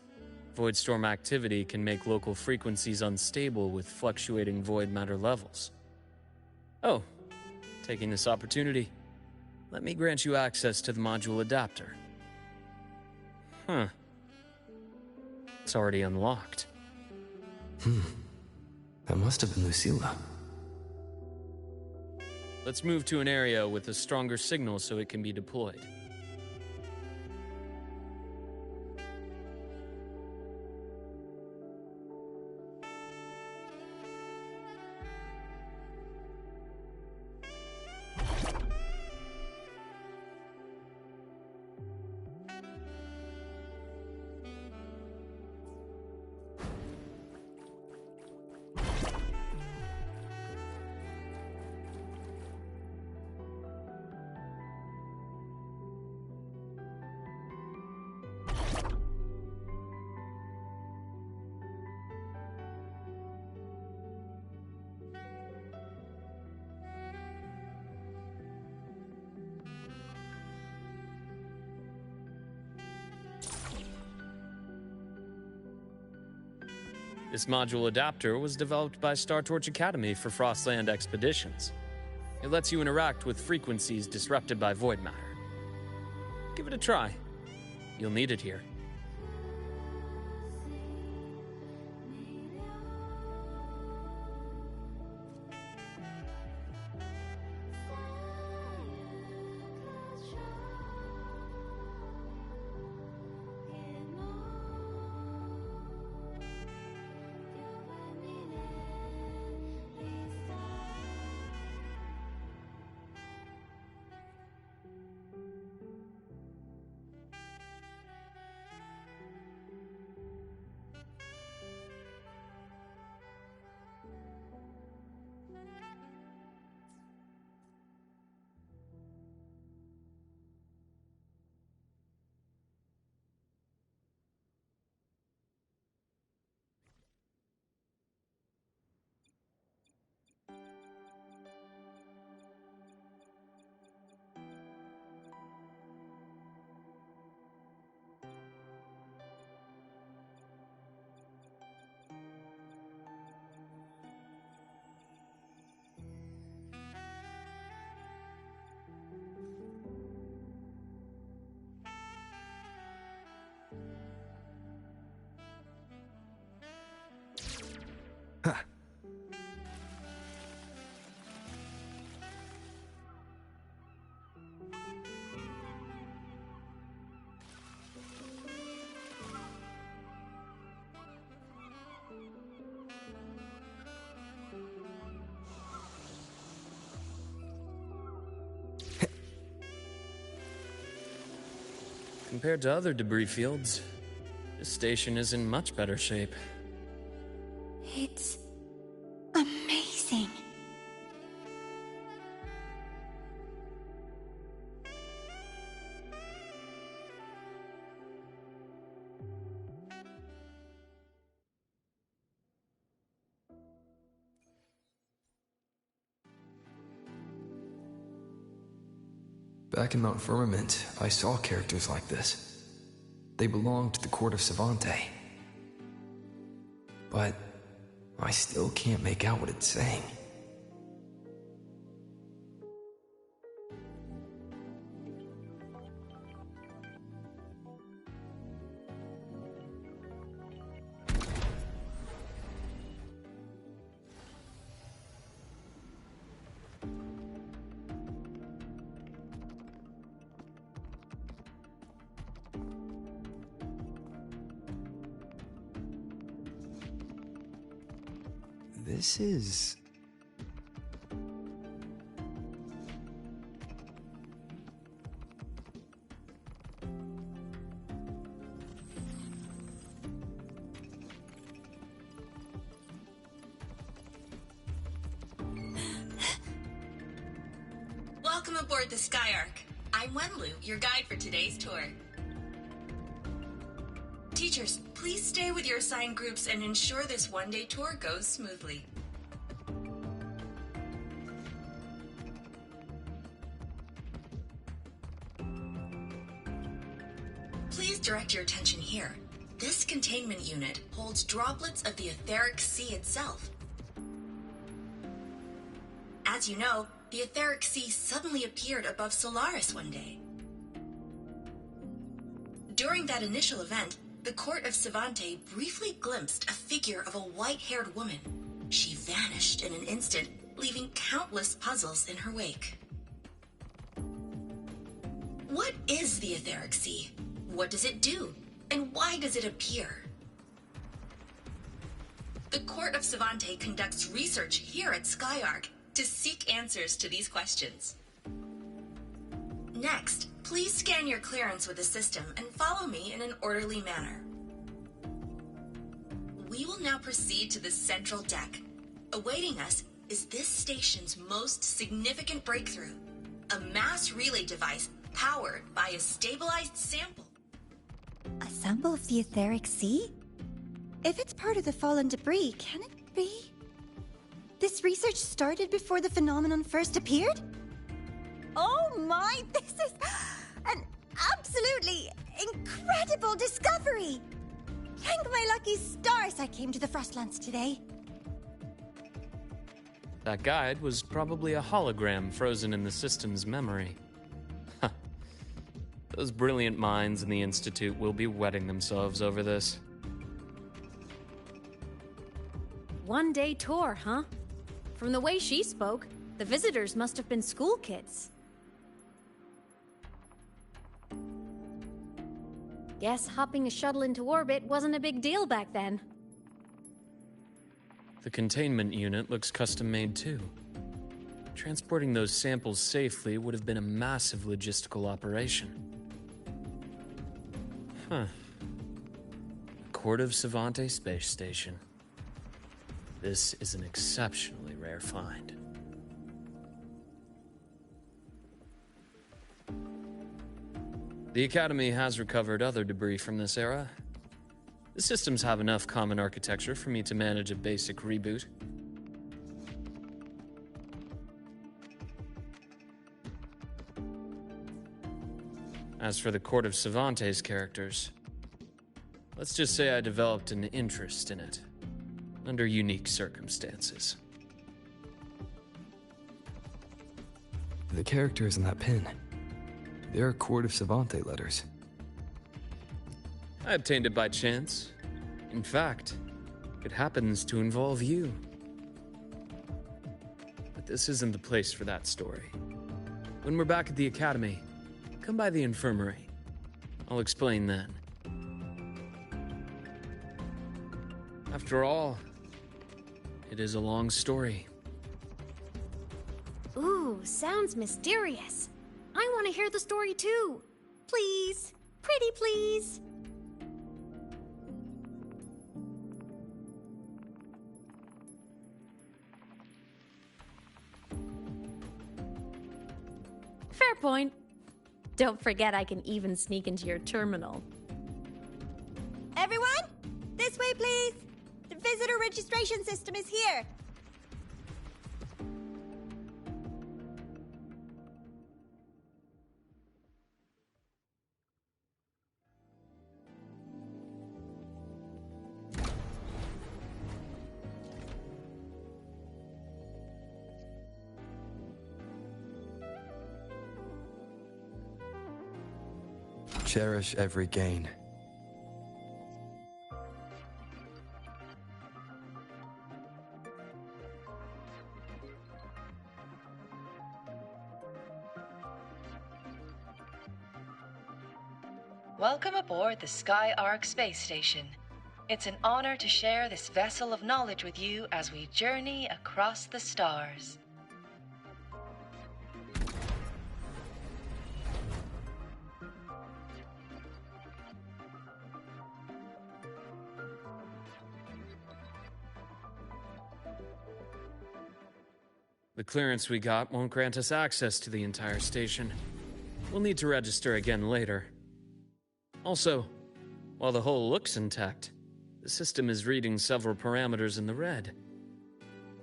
Void storm activity can make local frequencies unstable with fluctuating void matter levels. Oh, taking this opportunity, let me grant you access to the module adapter. Huh. It's already unlocked. That must have been Lucilla. Let's move to an area with a stronger signal so it can be deployed. This module adapter was developed by Star Torch Academy for Frostland expeditions. It lets you interact with frequencies disrupted by void matter. Give it a try. You'll need it here. Compared to other debris fields, this station is in much better shape. It's amazing. Back in Mount Firmament, I saw characters like this. They belonged to the court of Savante. But I still can't make out what it's saying. This is... Welcome aboard the Skyark. I'm Wenlu, your guide for today's tour. Teachers, please stay with your assigned groups and ensure this one-day tour goes smoothly. Please direct your attention here. This containment unit holds droplets of the etheric sea itself. As you know, the etheric sea suddenly appeared above Solaris one day. During that initial event, the court of Savante briefly glimpsed a figure of a white-haired woman. She vanished in an instant, leaving countless puzzles in her wake. What is the etheric sea? What does it do? And why does it appear? The court of Savante conducts research here at Skyark to seek answers to these questions. Next, please scan your clearance with the system and follow me in an orderly manner. We will now proceed to the central deck. Awaiting us is this station's most significant breakthrough, a mass relay device powered by a stabilized sample. A sample of the etheric sea? If it's part of the fallen debris, can it be? This research started before the phenomenon first appeared? Oh my, this is an absolutely incredible discovery! Thank my lucky stars I came to the Frostlands today. That guide was probably a hologram frozen in the system's memory. Those brilliant minds in the Institute will be wetting themselves over this. One-day tour, huh? From the way she spoke, the visitors must have been school kids. Guess hopping a shuttle into orbit wasn't a big deal back then. The containment unit looks custom-made too. Transporting those samples safely would have been a massive logistical operation. Huh. Court of Savante Space Station. This is an exceptionally rare find. The Academy has recovered other debris from this era. The systems have enough common architecture for me to manage a basic reboot. As for the Court of Savante's characters, let's just say I developed an interest in it, under unique circumstances. The characters in that pin, they're Court of Savante letters. I obtained it by chance. In fact, it happens to involve you. But this isn't the place for that story. When we're back at the Academy, come by the infirmary. I'll explain then. After all, it is a long story. Ooh, sounds mysterious. I want to hear the story too. Please. Pretty please. Fair point. Don't forget I can even sneak into your terminal. Everyone, this way please. The visitor registration system is here. Cherish every gain. Welcome aboard the Sky Ark space station. It's an honor to share this vessel of knowledge with you as we journey across the stars. The clearance we got won't grant us access to the entire station. We'll need to register again later. Also, while the hull looks intact, the system is reading several parameters in the red.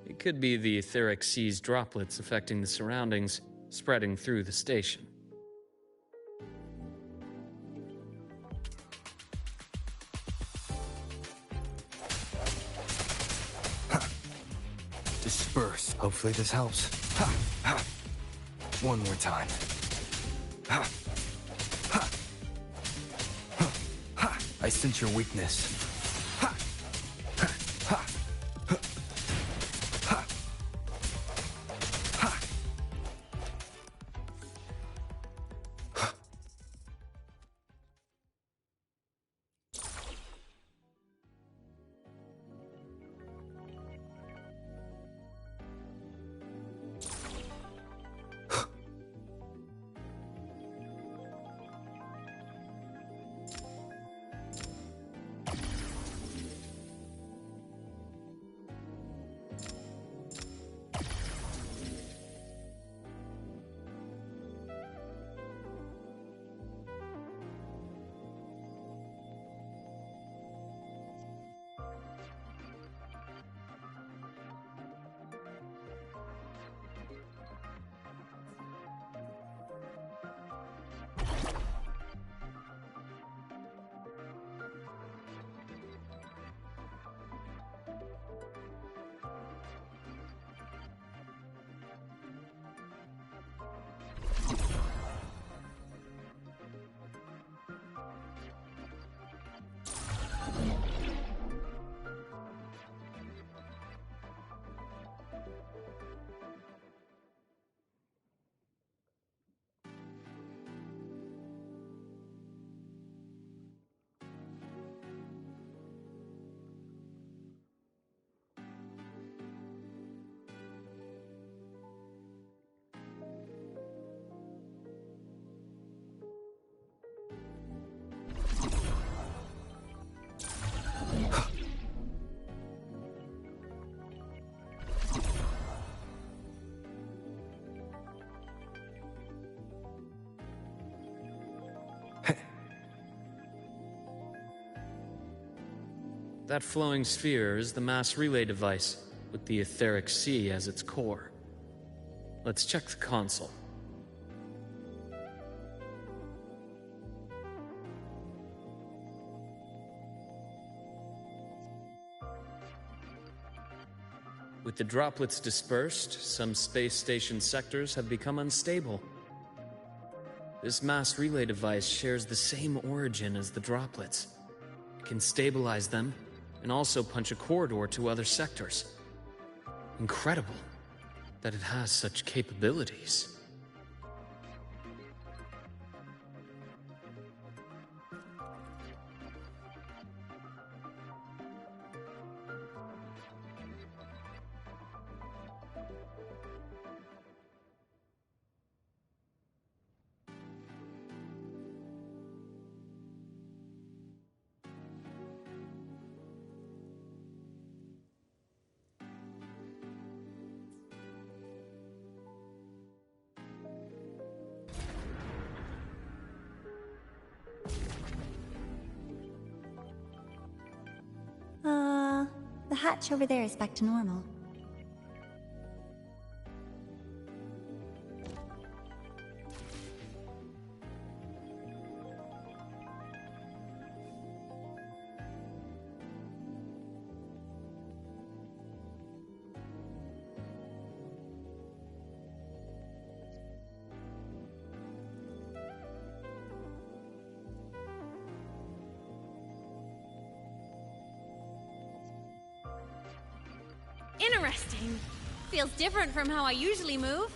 It could be the etheric sea's droplets affecting the surroundings, spreading through the station. Disperse. Hopefully this helps. Ha! Ha! One more time. Ha! Ha! Ha! Ha! I sense your weakness. Ha! Ha! Ha! Ha! Ha! Ha! Ha! That flowing sphere is the mass relay device, with the etheric sea as its core. Let's check the console. With the droplets dispersed, some space station sectors have become unstable. This mass relay device shares the same origin as the droplets. It can stabilize them and also punch a corridor to other sectors. Incredible that it has such capabilities. hatch over there is back to normal. Interesting. Feels different from how I usually move.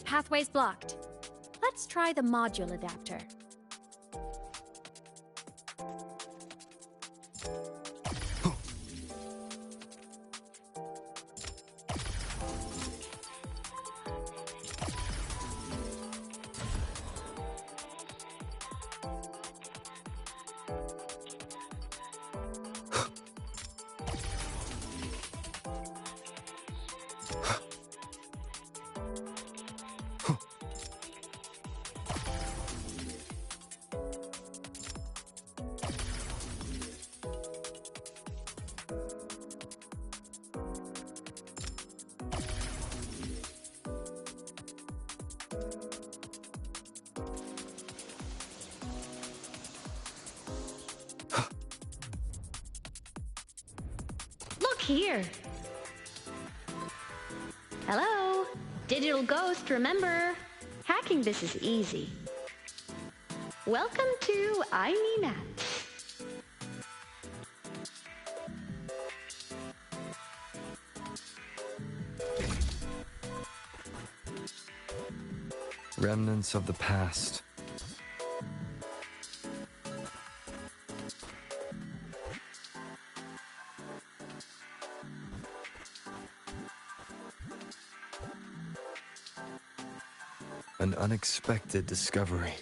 Pathway's blocked. Let's try the module adapter. Here. Hello? Digital Ghost, remember? Hacking this is easy. Welcome to iMeMat. Remnants of the past. An unexpected discovery.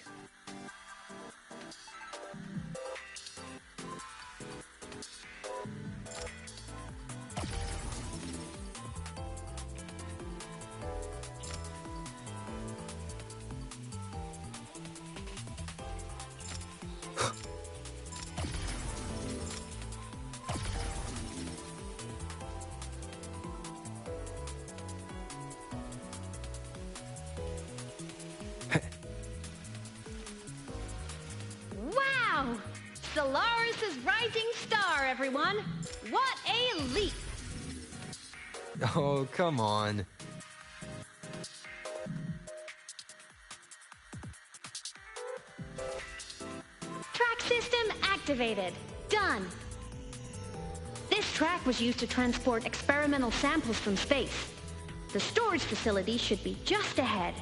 Wow! Solaris' rising star, everyone! What a leap! Oh, come on. Track system activated. Done. This track was used to transport experimental samples from space. The storage facility should be just ahead.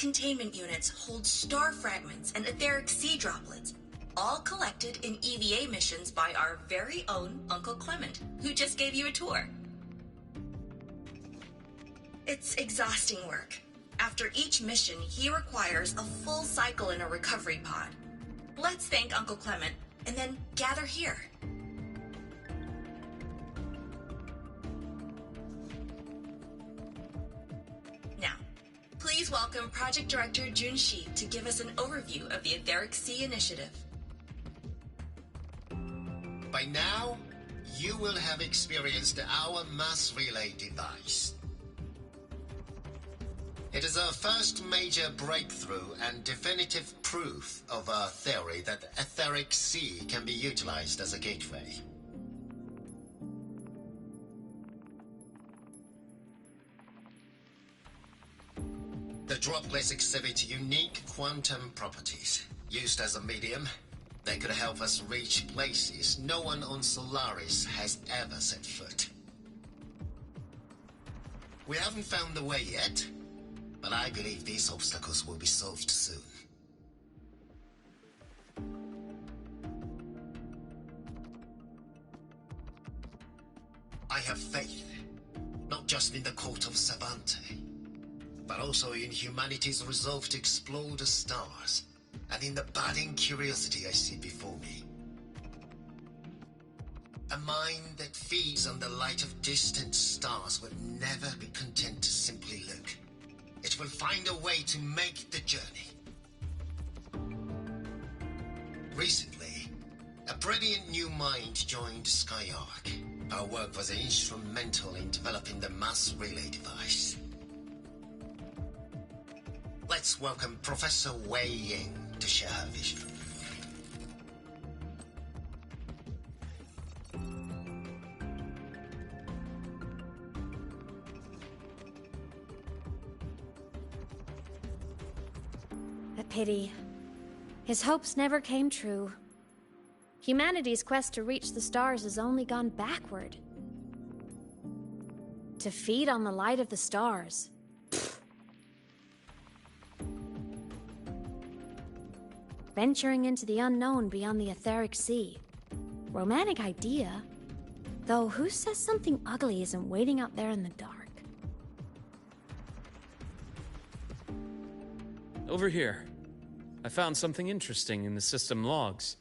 containment units hold star fragments and etheric sea droplets, all collected in EVA missions by our very own Uncle Clement, who just gave you a tour. It's exhausting work. After each mission, he requires a full cycle in a recovery pod. Let's thank Uncle Clement, and then gather here. Now, please welcome Project Director Junshi to give us an overview of the Etheric Sea Initiative. By now, you will have experienced our mass relay device. It is our first major breakthrough and definitive proof of our theory that the Etheric Sea can be utilized as a gateway. The droplets exhibit unique quantum properties. Used as a medium, they could help us reach places no one on Solaris has ever set foot. We haven't found the way yet, but I believe these obstacles will be solved soon. I have faith, not just in the court of Savante, but also in humanity's resolve to explore the stars, and in the budding curiosity I see before me. A mind that feeds on the light of distant stars will never be content to simply look. It will find a way to make the journey. Recently, a brilliant new mind joined Skyark. Our work was instrumental in developing the mass relay device. Let's welcome Professor Wei Ying to share her vision. A pity. His hopes never came true. Humanity's quest to reach the stars has only gone backward. To feed on the light of the stars. Venturing into the unknown beyond the Etheric Sea. Romantic idea. Though who says something ugly isn't waiting out there in the dark? Over here. I found something interesting in the system logs.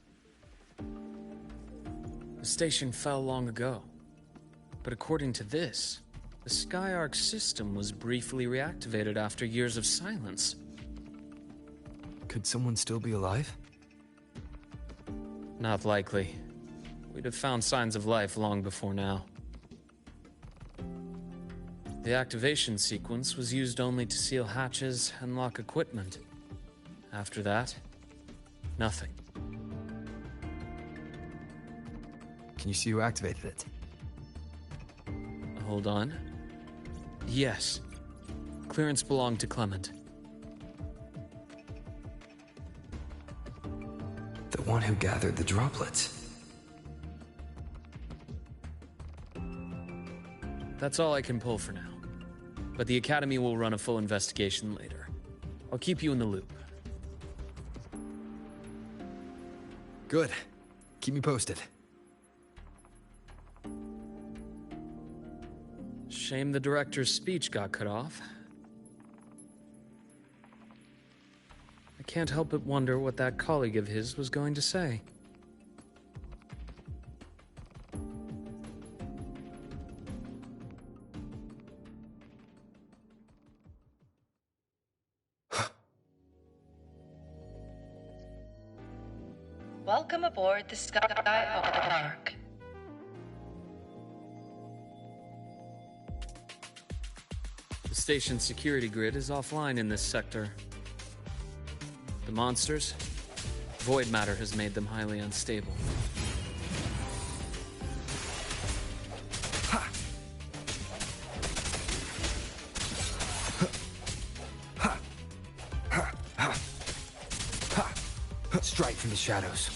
The station fell long ago. But according to this, the Skyark system was briefly reactivated after years of silence. Could someone still be alive? Not likely. We'd have found signs of life long before now. The activation sequence was used only to seal hatches and lock equipment. After that, nothing. Can you see who activated it? Hold on. Yes. Clearance belonged to Clement. The one who gathered the droplets. That's all I can pull for now. But the Academy will run a full investigation later. I'll keep you in the loop. Good. Keep me posted. Shame the director's speech got cut off. I can't help but wonder what that colleague of his was going to say. Welcome aboard the Skyark. The station's security grid is offline in this sector. The monsters? Void matter has made them highly unstable. Strike from the shadows.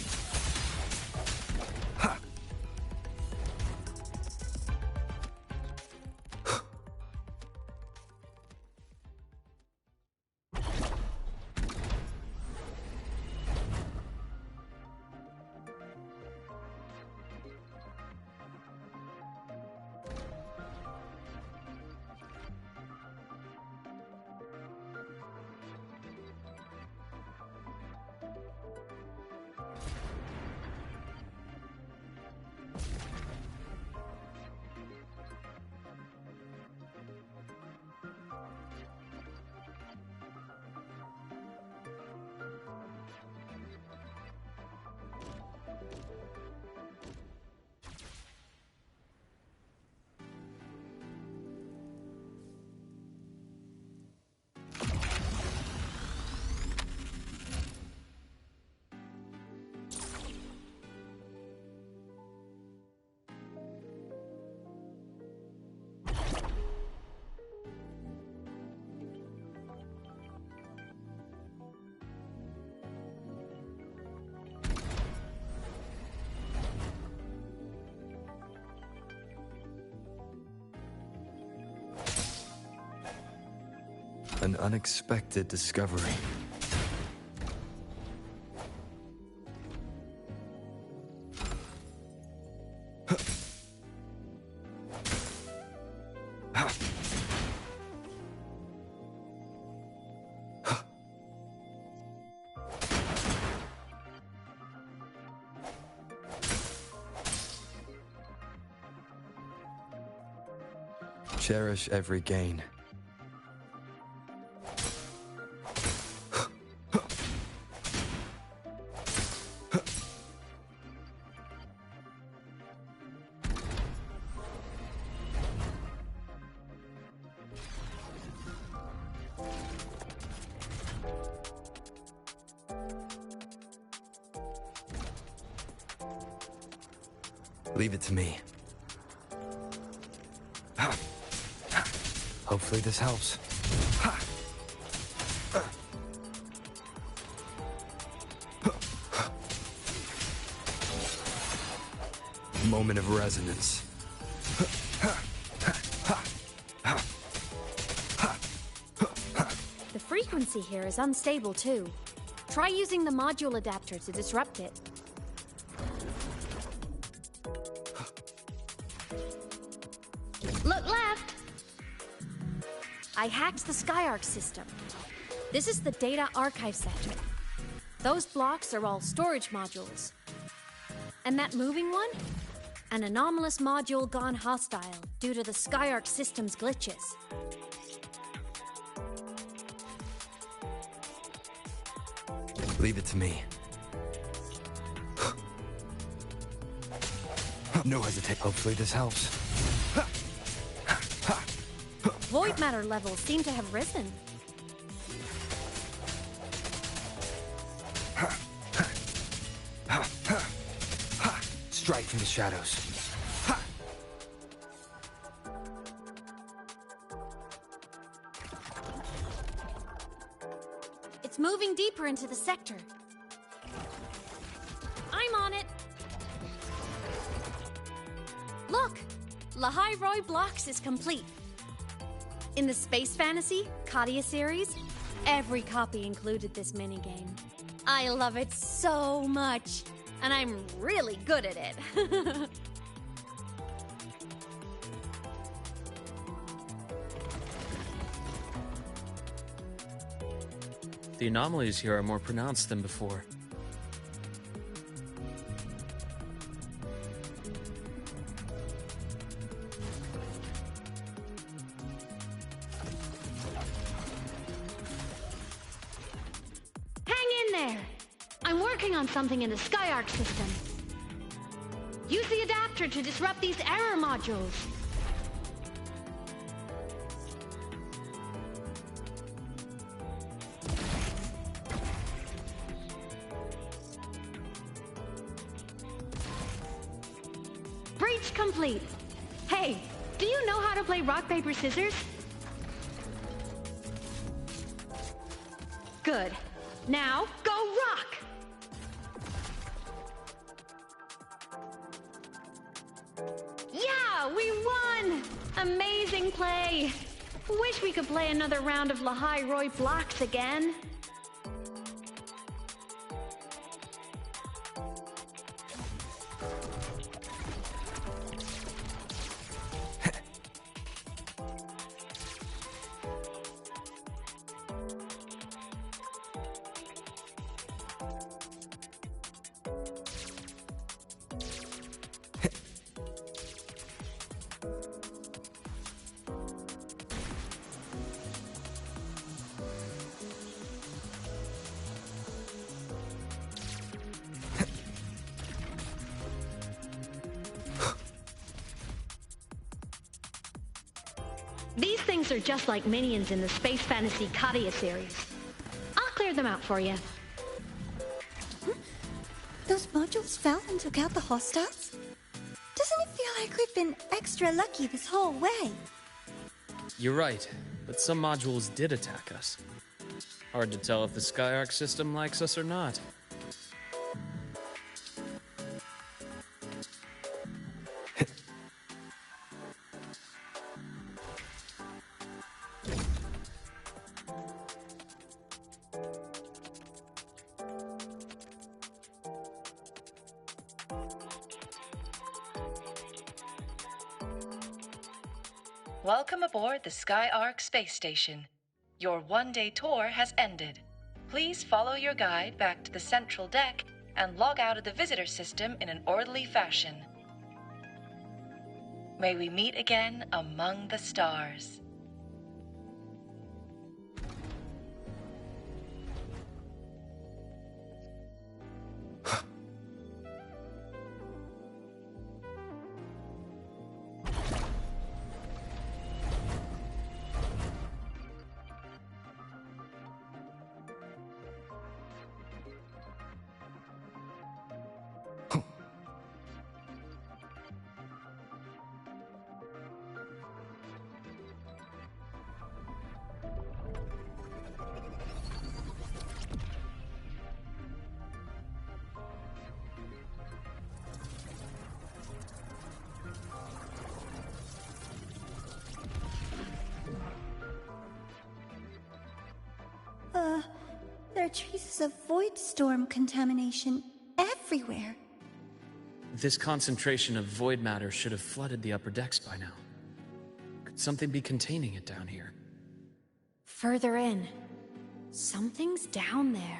An unexpected discovery. Cherish every gain. Leave it to me. Hopefully this helps. Moment of resonance. The frequency here is unstable too. Try using the module adapter to disrupt it. Look left! I hacked the Skyarc system. This is the data archive sector. Those blocks are all storage modules. And that moving one? An anomalous module gone hostile due to the Skyarc system's glitches. Leave it to me. No hesitate. Hopefully this helps. Void matter levels seem to have risen. Strike from the shadows. It's moving deeper into the sector. I'm on it. Look! Lahai Roy Blocks is complete. In the Space Fantasy Katia series, every copy included this minigame. I love it so much, and I'm really good at it. The anomalies here are more pronounced than before. On something in the Skyarc system. Use the adapter to disrupt these error modules. Breach complete. Hey, do you know how to play rock, paper, scissors? Good. Now, go rock! Yeah, we won! Amazing play! Wish we could play another round of Lahai Roy Blocks again. These things are just like minions in the Space Fantasy Katia series. I'll clear them out for you. Those modules fell and took out the hostiles? Doesn't it feel like we've been extra lucky this whole way? You're right, but some modules did attack us. Hard to tell if the Skyarc system likes us or not. Welcome aboard the Skyark space station. Your one-day tour has ended. Please follow your guide back to the central deck and log out of the visitor system in an orderly fashion. May we meet again among the stars. There are traces of void storm contamination everywhere. This concentration of void matter should have flooded the upper decks by now. Could something be containing it down here? Further in. Something's down there.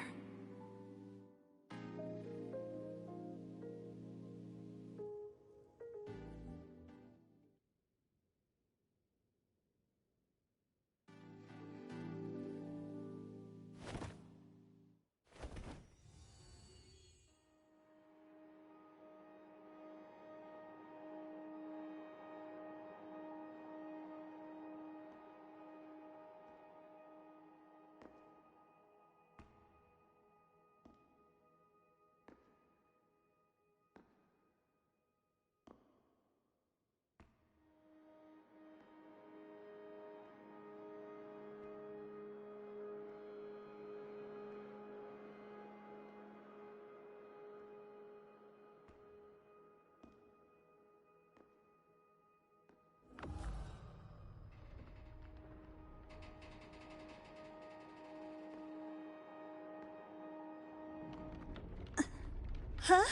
Huh?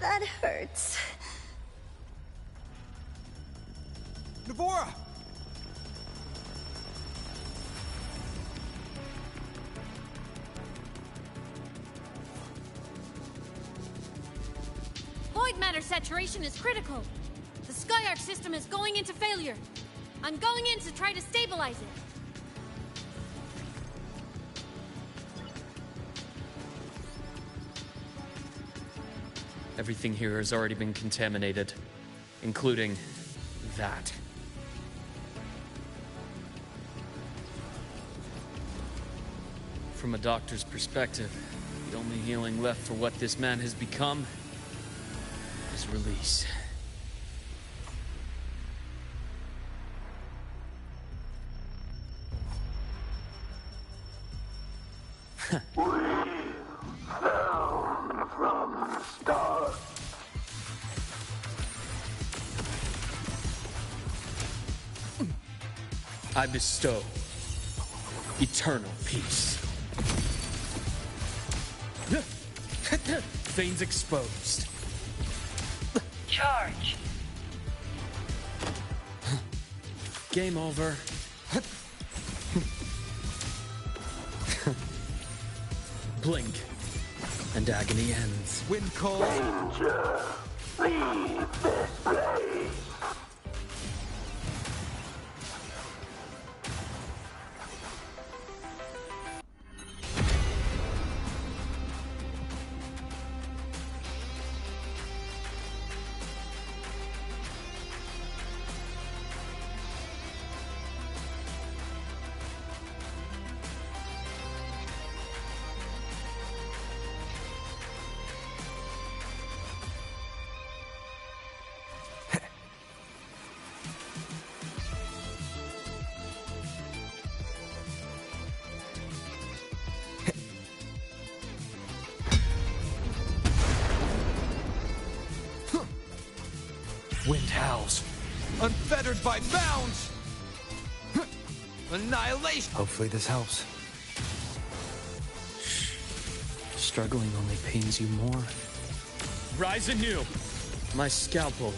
That hurts. Navora! Void matter saturation is critical. The Skyark system is going into failure. I'm going in to try to stabilize it. Everything here has already been contaminated, including that. From a doctor's perspective, the only healing left for what this man has become is release. I bestow eternal peace. Veins exposed. Charge. Game over. Blink, and agony ends. Wind cold. Danger. Leave this place. Wind howls. Unfettered by bounds! Annihilation! Hopefully this helps. Struggling only pains you more. Rise anew! My scalpel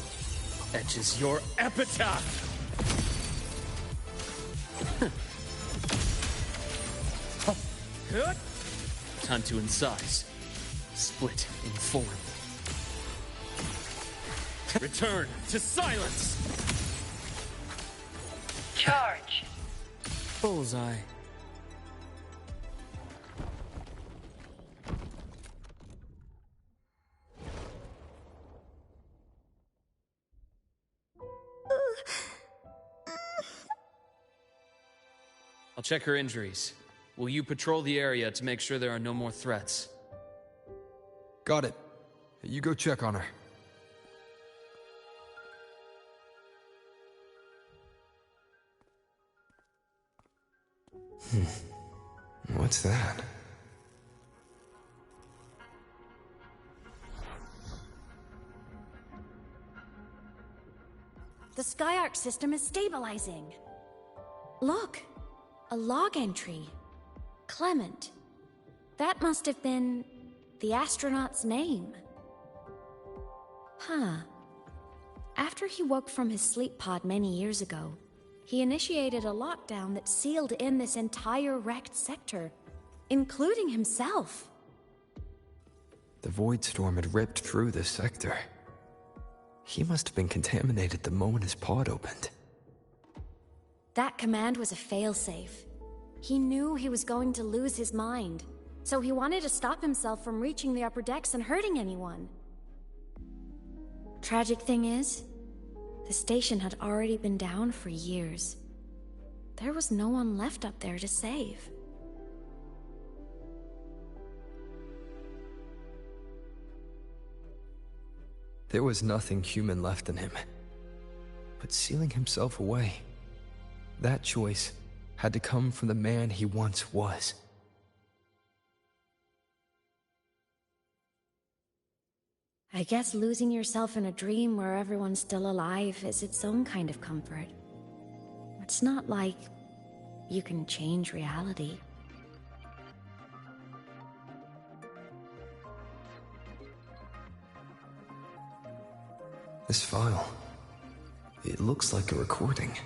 etches your epitaph! Time to incise. Split in form. Return to silence! Charge. Bullseye. I'll check her injuries. Will you patrol the area to make sure there are no more threats? Got it. You go check on her. What's that? The Skyark system is stabilizing. Look, a log entry. Clement. That must have been the astronaut's name. Huh. After he woke from his sleep pod many years ago, he initiated a lockdown that sealed in this entire wrecked sector, including himself. The void storm had ripped through this sector. He must have been contaminated the moment his pod opened. That command was a failsafe. He knew he was going to lose his mind, so he wanted to stop himself from reaching the upper decks and hurting anyone. Tragic thing is, the station had already been down for years. There was no one left up there to save. There was nothing human left in him. But sealing himself away, that choice had to come from the man he once was. I guess losing yourself in a dream where everyone's still alive is its own kind of comfort. It's not like you can change reality. This file, it looks like a recording.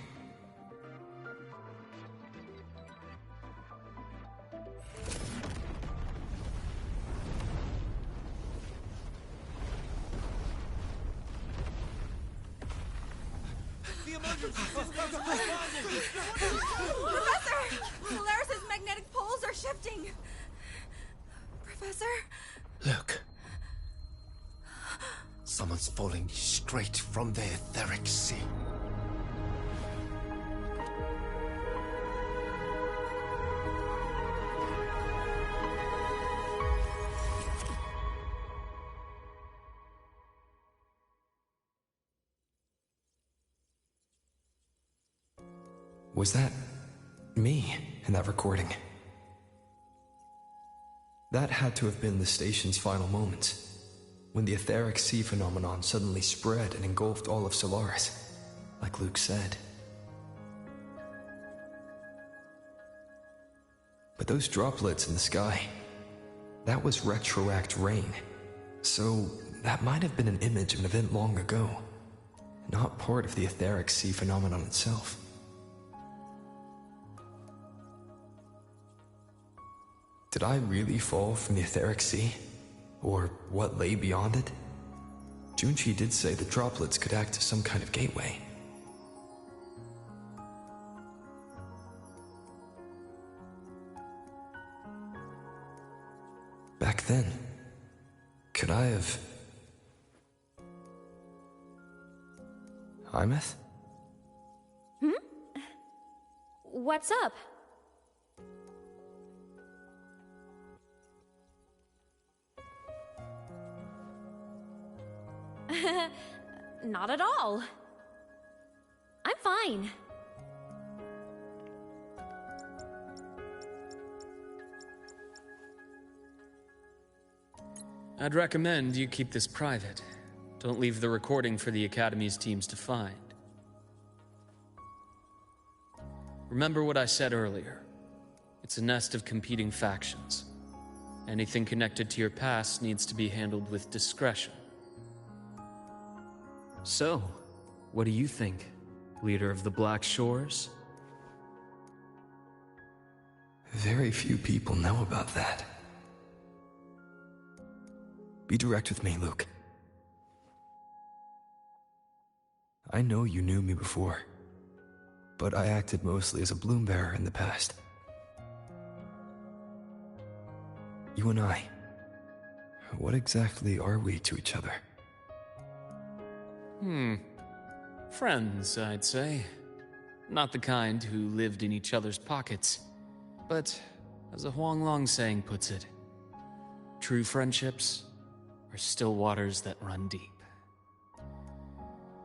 Professor! Solaris's magnetic poles are shifting! Professor? Look. Someone's falling straight from the etheric sea. Was that me in that recording? That had to have been the station's final moments, when the etheric sea phenomenon suddenly spread and engulfed all of Solaris, like Luke said. But those droplets in the sky, that was retroact rain. So that might have been an image of an event long ago, not part of the etheric sea phenomenon itself. Did I really fall from the etheric sea? Or what lay beyond it? Junchi did say the droplets could act as some kind of gateway. Back then, could I have... Imeth? What's up? Not at all. I'm fine. I'd recommend you keep this private. Don't leave the recording for the Academy's teams to find. Remember what I said earlier. It's a nest of competing factions. Anything connected to your past needs to be handled with discretion. So, what do you think, leader of the Black Shores? Very few people know about that. Be direct with me, Luke. I know you knew me before, but I acted mostly as a bloom bearer in the past. You and I, what exactly are we to each other? Friends, I'd say. Not the kind who lived in each other's pockets. But, as a Huanglong saying puts it, true friendships are still waters that run deep.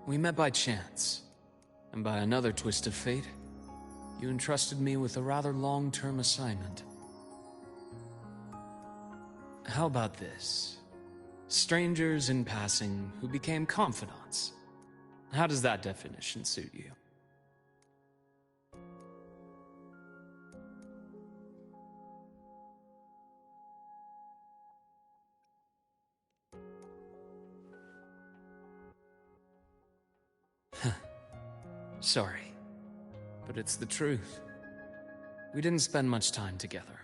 We met by chance, and by another twist of fate, you entrusted me with a rather long-term assignment. How about this? Strangers in passing who became confidants. How does that definition suit you? Sorry, but it's the truth. We didn't spend much time together,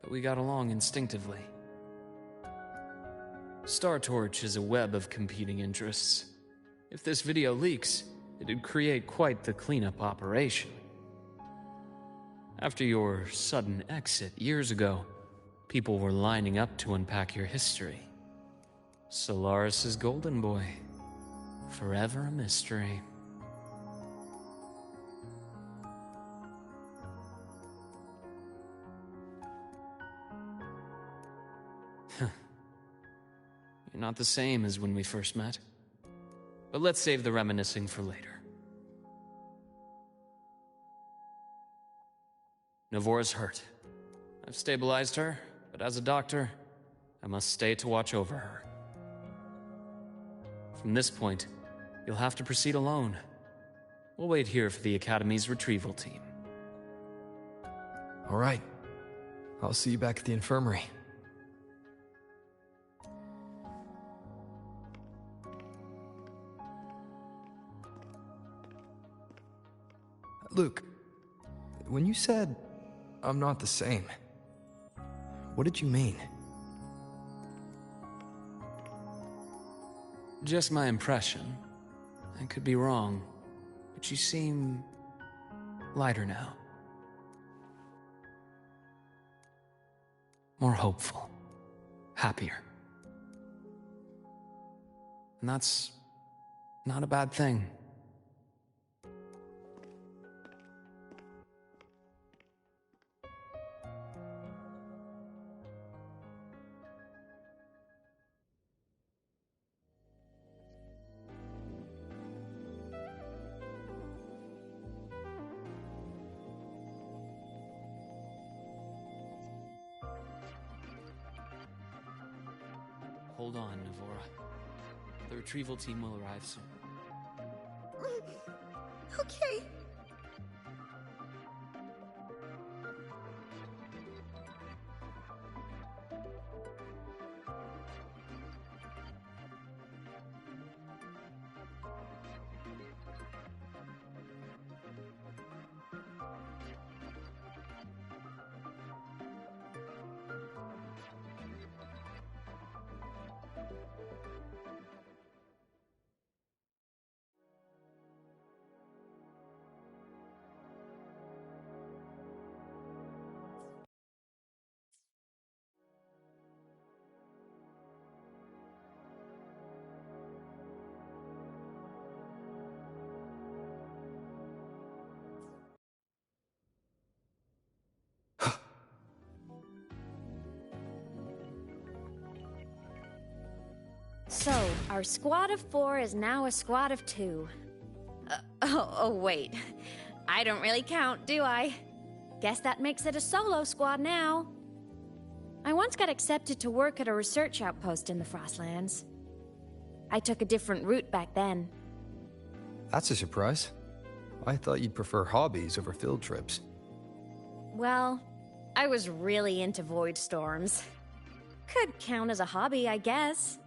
but we got along instinctively. Star Torch is a web of competing interests. If this video leaks, it'd create quite the cleanup operation. After your sudden exit years ago, people were lining up to unpack your history. Solaris's golden boy. Forever a mystery. You're not the same as when we first met. But let's save the reminiscing for later. Navora's hurt. I've stabilized her, but as a doctor, I must stay to watch over her. From this point, you'll have to proceed alone. We'll wait here for the Academy's retrieval team. All right. I'll see you back at the infirmary. Luke, when you said, I'm not the same, what did you mean? Just my impression. I could be wrong, but you seem lighter now. More hopeful. Happier. And that's not a bad thing. Hold on, Navora. The retrieval team will arrive soon. Okay. So, our squad of 4 is now a squad of 2. Wait. I don't really count, do I? Guess that makes it a solo squad now. I once got accepted to work at a research outpost in the Frostlands. I took a different route back then. That's a surprise. I thought you'd prefer hobbies over field trips. Well, I was really into void storms. Could count as a hobby, I guess.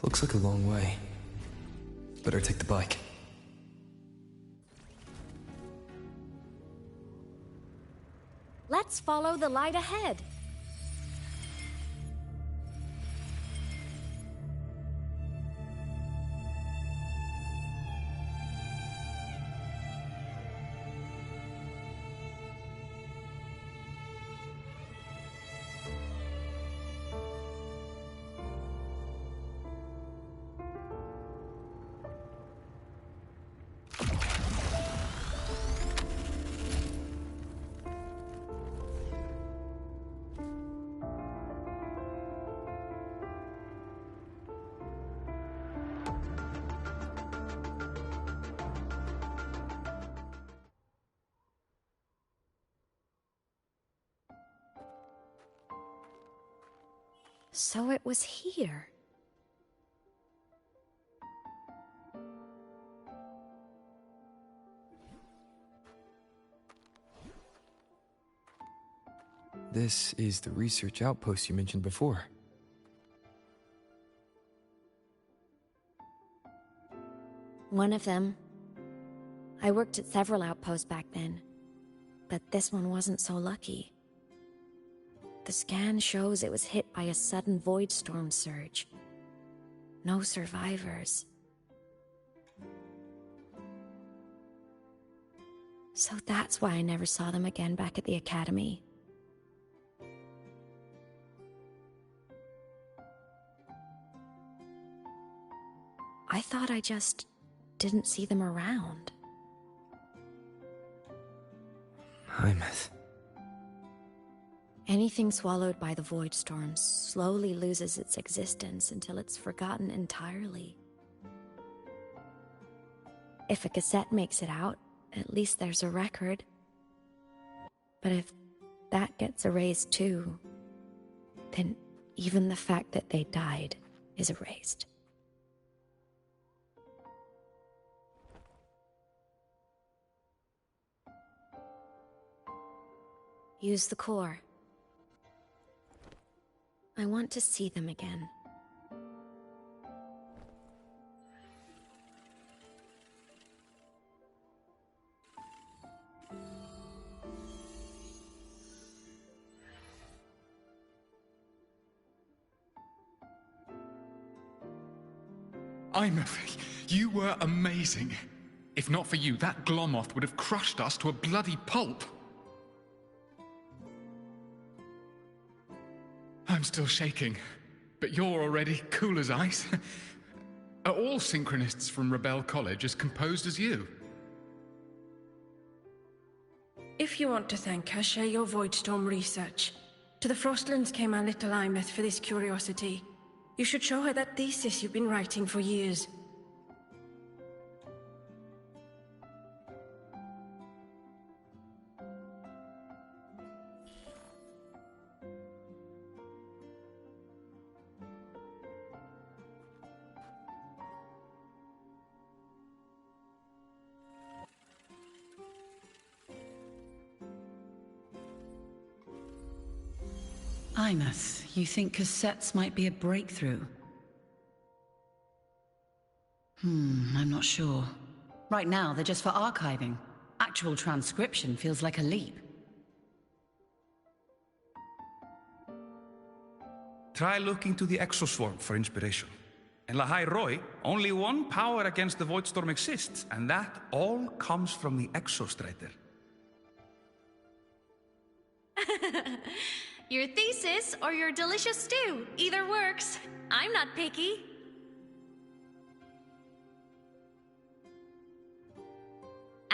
Looks like a long way. Better take the bike. Let's follow the light ahead. So it was here. This is the research outpost you mentioned before. One of them. I worked at several outposts back then, but this one wasn't so lucky. The scan shows it was hit by a sudden void storm surge. No survivors. So that's why I never saw them again back at the academy. I thought I just didn't see them around. Hymuth. Anything swallowed by the void storm slowly loses its existence until it's forgotten entirely. If a cassette makes it out, at least there's a record. But if that gets erased too, then even the fact that they died is erased. Use the core. I want to see them again. Imothy, you were amazing. If not for you, that Glomoth would have crushed us to a bloody pulp. I'm still shaking, but you're already cool as ice. Are all synchronists from Rebel College as composed as you? If you want to thank her, share your Voidstorm research. To the Frostlands came our little Imeth for this curiosity. You should show her that thesis you've been writing for years. Imeth, you think cassettes might be a breakthrough? I'm not sure. Right now, they're just for archiving. Actual transcription feels like a leap. Try looking to the Exoswarm for inspiration. In Lahai Roi, only one power against the Voidstorm exists, and that all comes from the Exostrider. Your thesis or your delicious stew. Either works. I'm not picky.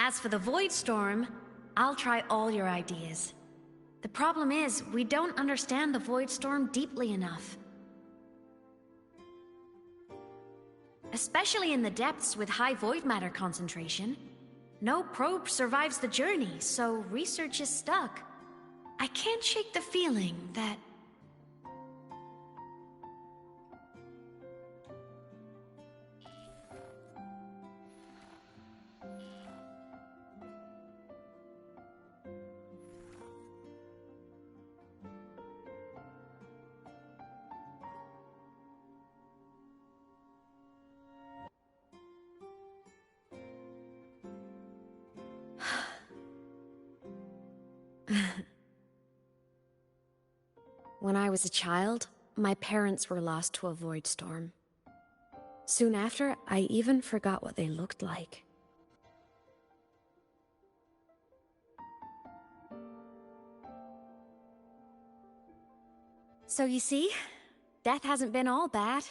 As for the Void Storm, I'll try all your ideas. The problem is, we don't understand the Void Storm deeply enough. Especially in the depths with high void matter concentration. No probe survives the journey, so research is stuck. I can't shake the feeling that... When I was a child, my parents were lost to a void storm. Soon after, I even forgot what they looked like. So you see, death hasn't been all bad.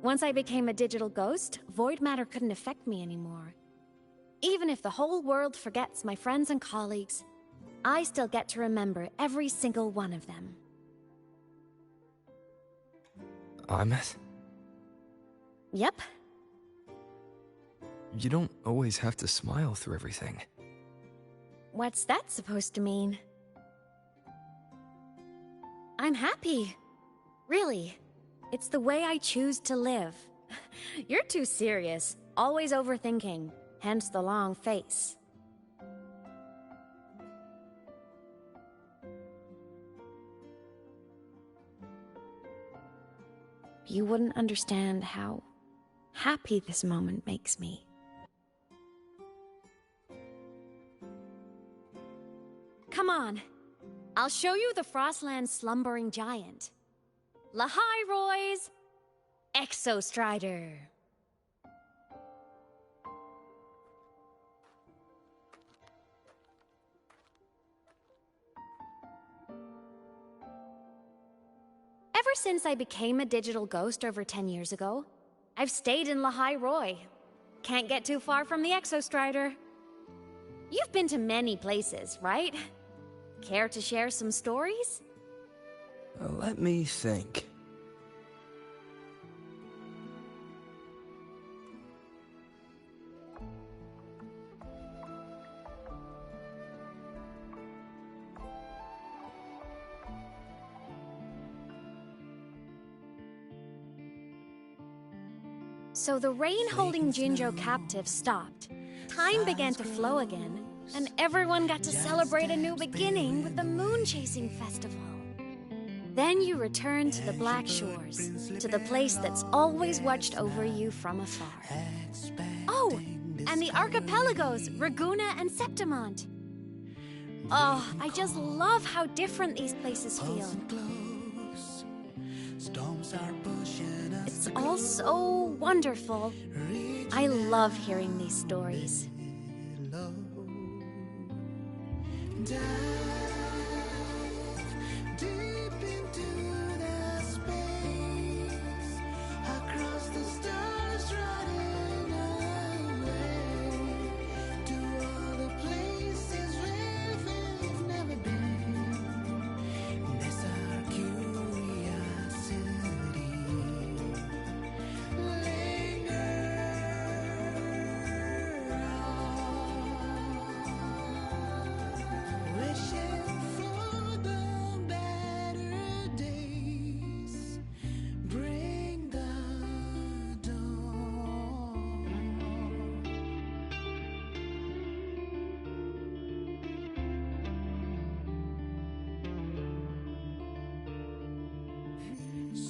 Once I became a digital ghost, void matter couldn't affect me anymore. Even if the whole world forgets my friends and colleagues, I still get to remember every single one of them. Aymeth? Yep. You don't always have to smile through everything. What's that supposed to mean? I'm happy. Really. It's the way I choose to live. You're too serious, always overthinking, hence the long face. You wouldn't understand how happy this moment makes me. Come on, I'll show you the Frostland's slumbering giant. Lahai Roy's Exostrider. Ever since I became a digital ghost over 10 years ago, I've stayed in Lahai Roy. Can't get too far from the Exostrider. You've been to many places, right? Care to share some stories? Let me think. So the rain holding Jinzhou captive stopped. Time began to flow again, and everyone got to celebrate a new beginning with the Moon Chasing Festival. Then you return to the Black Shores, to the place that's always watched over you from afar. Oh, and the archipelagos, Raguna and Septimont. Oh, I just love how different these places feel. It's all so wonderful. I love hearing these stories.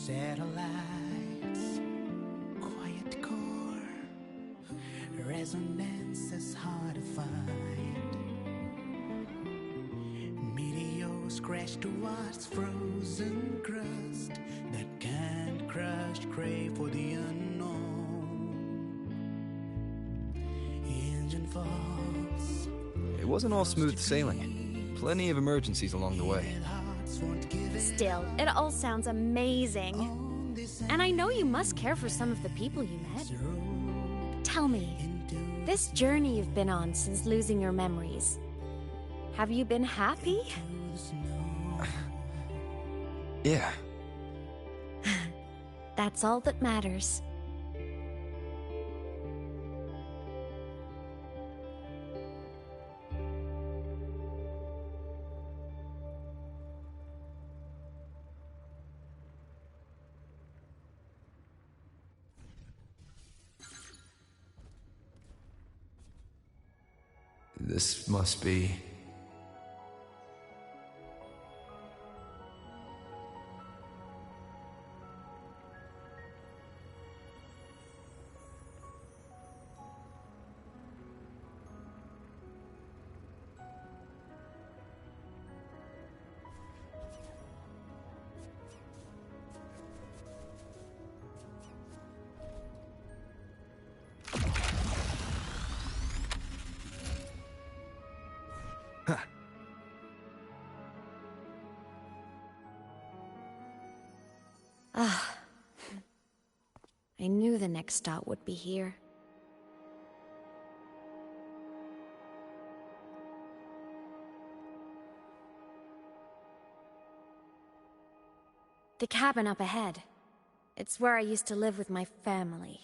Satellites, quiet core, resonance is hard to find. Meteors crash towards frozen crust that can't crush, crave for the unknown. Engine falls. It wasn't all smooth sailing. Plenty of emergencies along the way. Still, it all sounds amazing. And I know you must care for some of the people you met. Tell me, this journey you've been on since losing your memories, have you been happy? Yeah. That's all that matters. This must be... Ah. I knew the next stop would be here. The cabin up ahead. It's where I used to live with my family.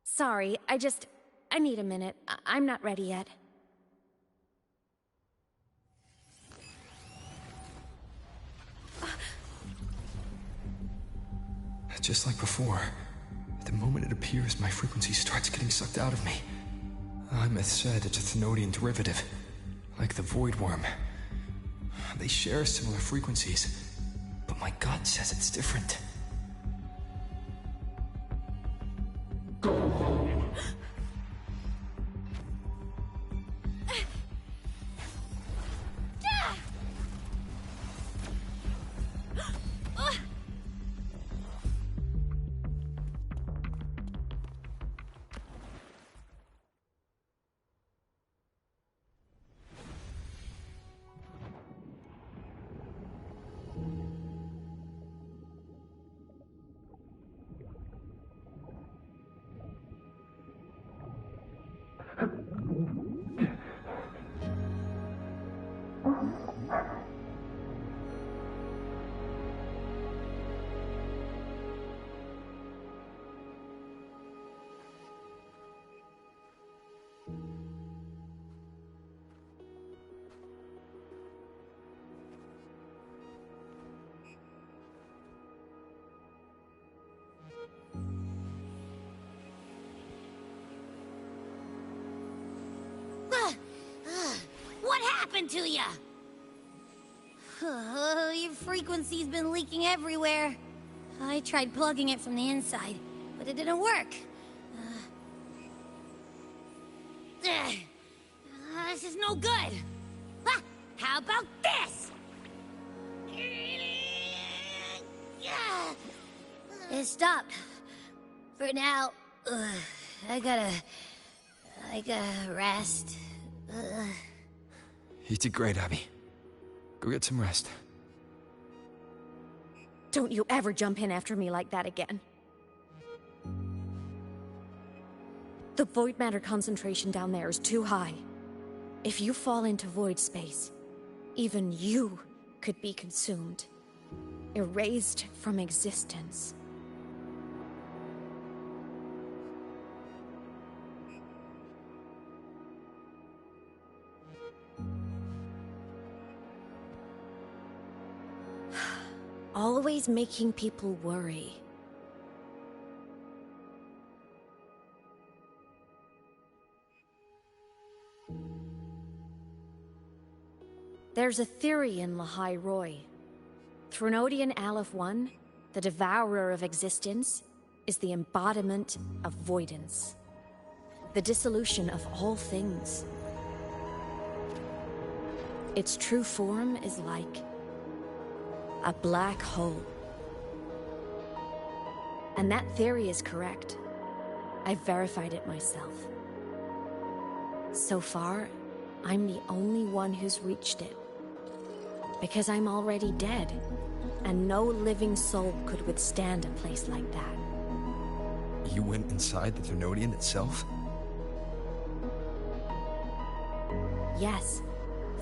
Sorry, I need a minute. I'm not ready yet. Just like before, the moment it appears, my frequency starts getting sucked out of me. Imeth said it's a Thenodian derivative, like the Void Worm. They share similar frequencies, but my gut says it's different. What happened to ya? Your frequency's been leaking everywhere. I tried plugging it from the inside, but it didn't work. This is no good. How about this? It stopped. For now, I gotta rest. You did great, Abby. Go get some rest. Don't you ever jump in after me like that again. The void matter concentration down there is too high. If you fall into void space, even you could be consumed, erased from existence. Always making people worry. There's a theory in Lahai Roy. Thrunodian Aleph 1, the devourer of existence, is the embodiment of voidance. The dissolution of all things. Its true form is like a black hole. And that theory is correct. I've verified it myself. So far, I'm the only one who's reached it. Because I'm already dead, and no living soul could withstand a place like that. You went inside the Thernoidian itself? Yes.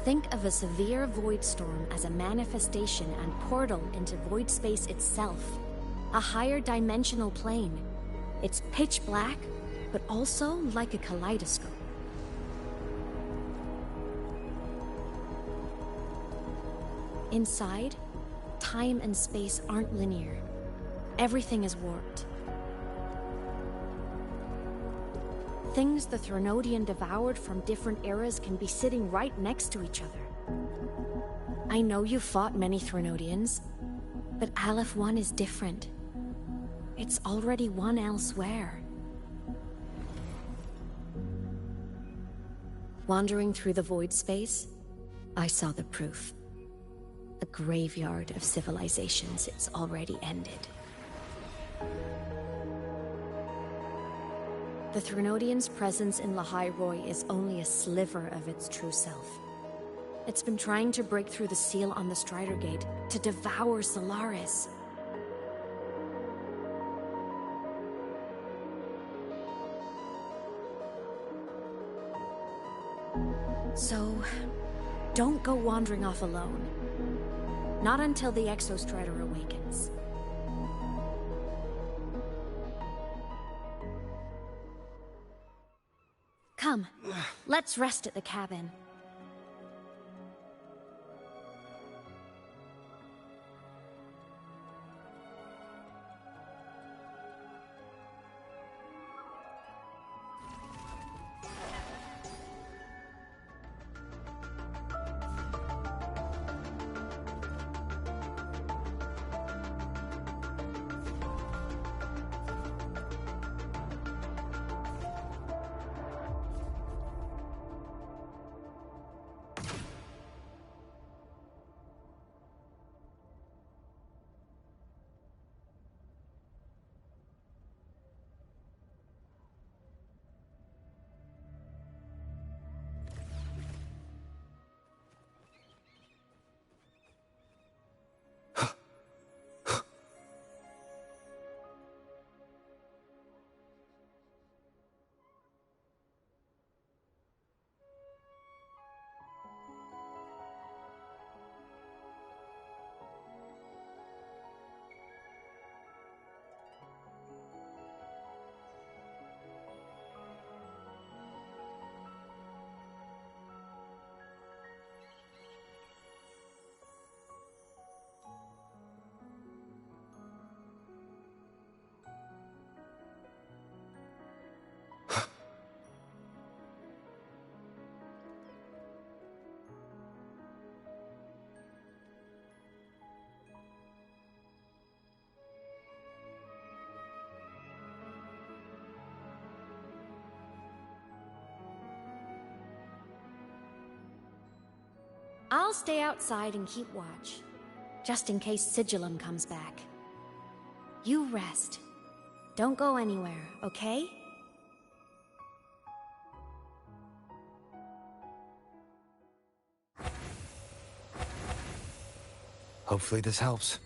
Think of a severe void storm as a manifestation and portal into void space itself. A higher dimensional plane. It's pitch black, but also like a kaleidoscope. Inside, time and space aren't linear. Everything is warped. Things the Thernoidian devoured from different eras can be sitting right next to each other. I know you fought many Thernoidians, but Aleph 1 is different. It's already won elsewhere. Wandering through the void space, I saw the proof. A graveyard of civilizations it's already ended. The Thernoidian's presence in Lahai Roi is only a sliver of its true self. It's been trying to break through the seal on the Strider Gate to devour Solaris. So, don't go wandering off alone. Not until the Exostrider awakens. Come, let's rest at the cabin. I'll stay outside and keep watch, just in case Sigillum comes back. You rest. Don't go anywhere, okay? Hopefully this helps.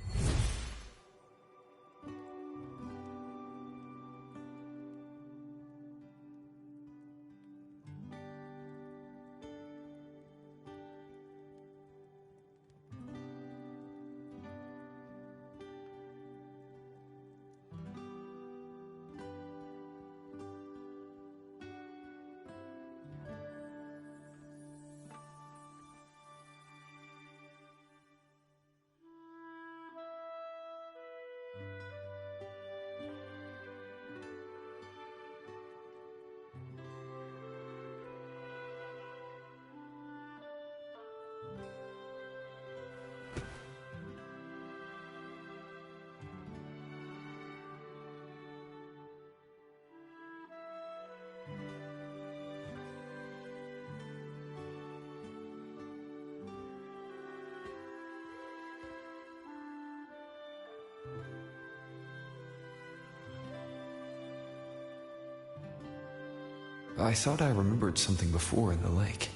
I thought I remembered something before in the lake.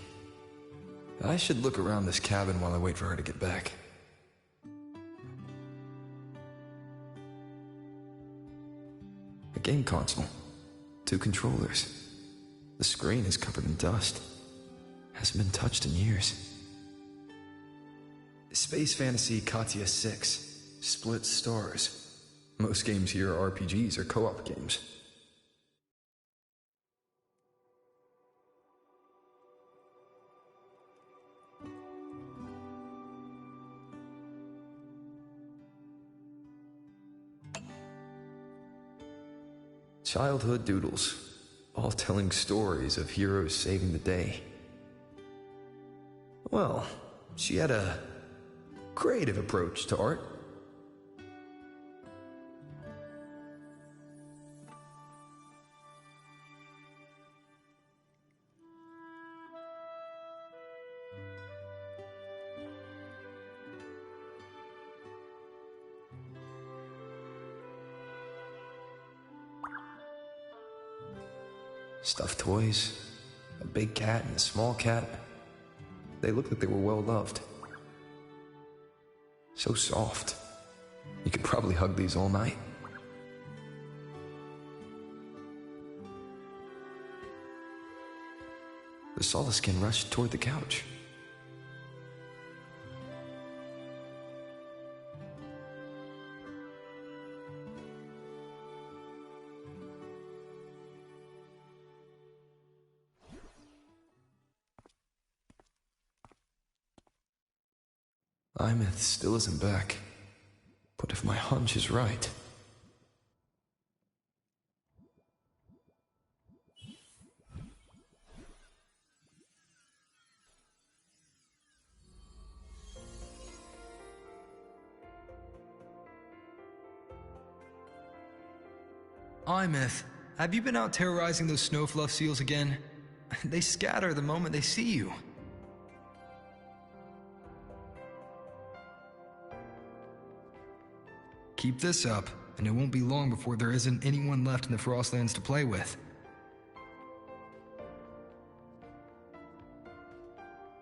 I should look around this cabin while I wait for her to get back. A game console. 2 controllers. The screen is covered in dust. Hasn't been touched in years. Space Fantasy Katya 6. Split stars. Most games here are RPGs or co-op games. Childhood doodles, all telling stories of heroes saving the day. Well, she had a creative approach to art. Stuffed toys, a big cat and a small cat. They looked like they were well loved. So soft. You could probably hug these all night. The Solaskin rushed toward the couch. Imeth still isn't back. But if my hunch is right... Imeth, have you been out terrorizing those snowfluff seals again? They scatter the moment they see you. Keep this up, and it won't be long before there isn't anyone left in the Frostlands to play with.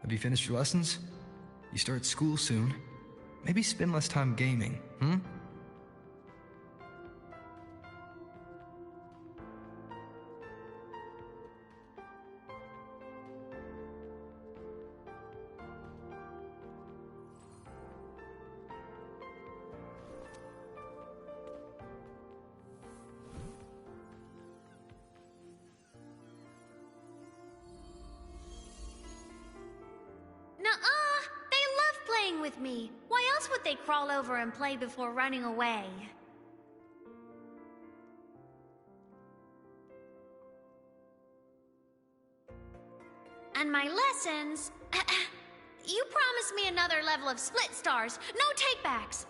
Have you finished your lessons? You start school soon. Maybe spend less time gaming, hmm? Nuh-uh! They love playing with me. Why else would they crawl over and play before running away? And my lessons... You promised me another level of split stars. No takebacks.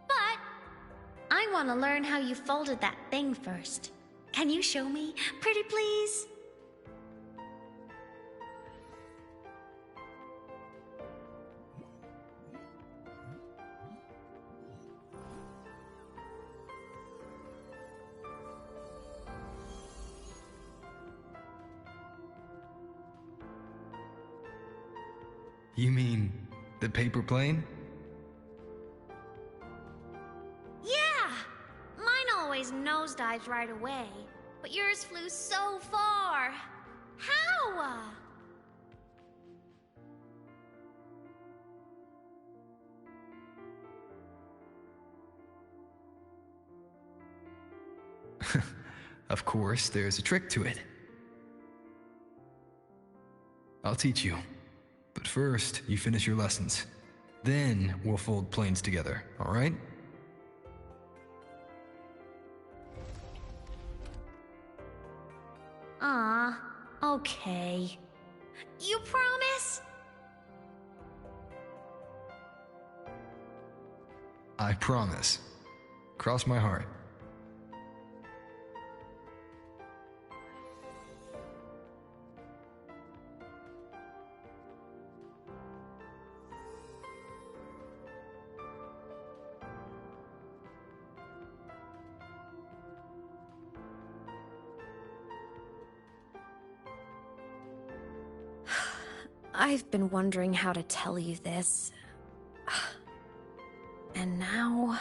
But I want to learn how you folded that thing first. Can you show me, pretty please? You mean the paper plane? Yeah! Mine always nosedives right away, but yours flew so far. How? Of course, there's a trick to it. I'll teach you. But first, you finish your lessons. Then we'll fold planes together, all right? Okay. You promise? I promise. Cross my heart. I've been wondering how to tell you this. And now...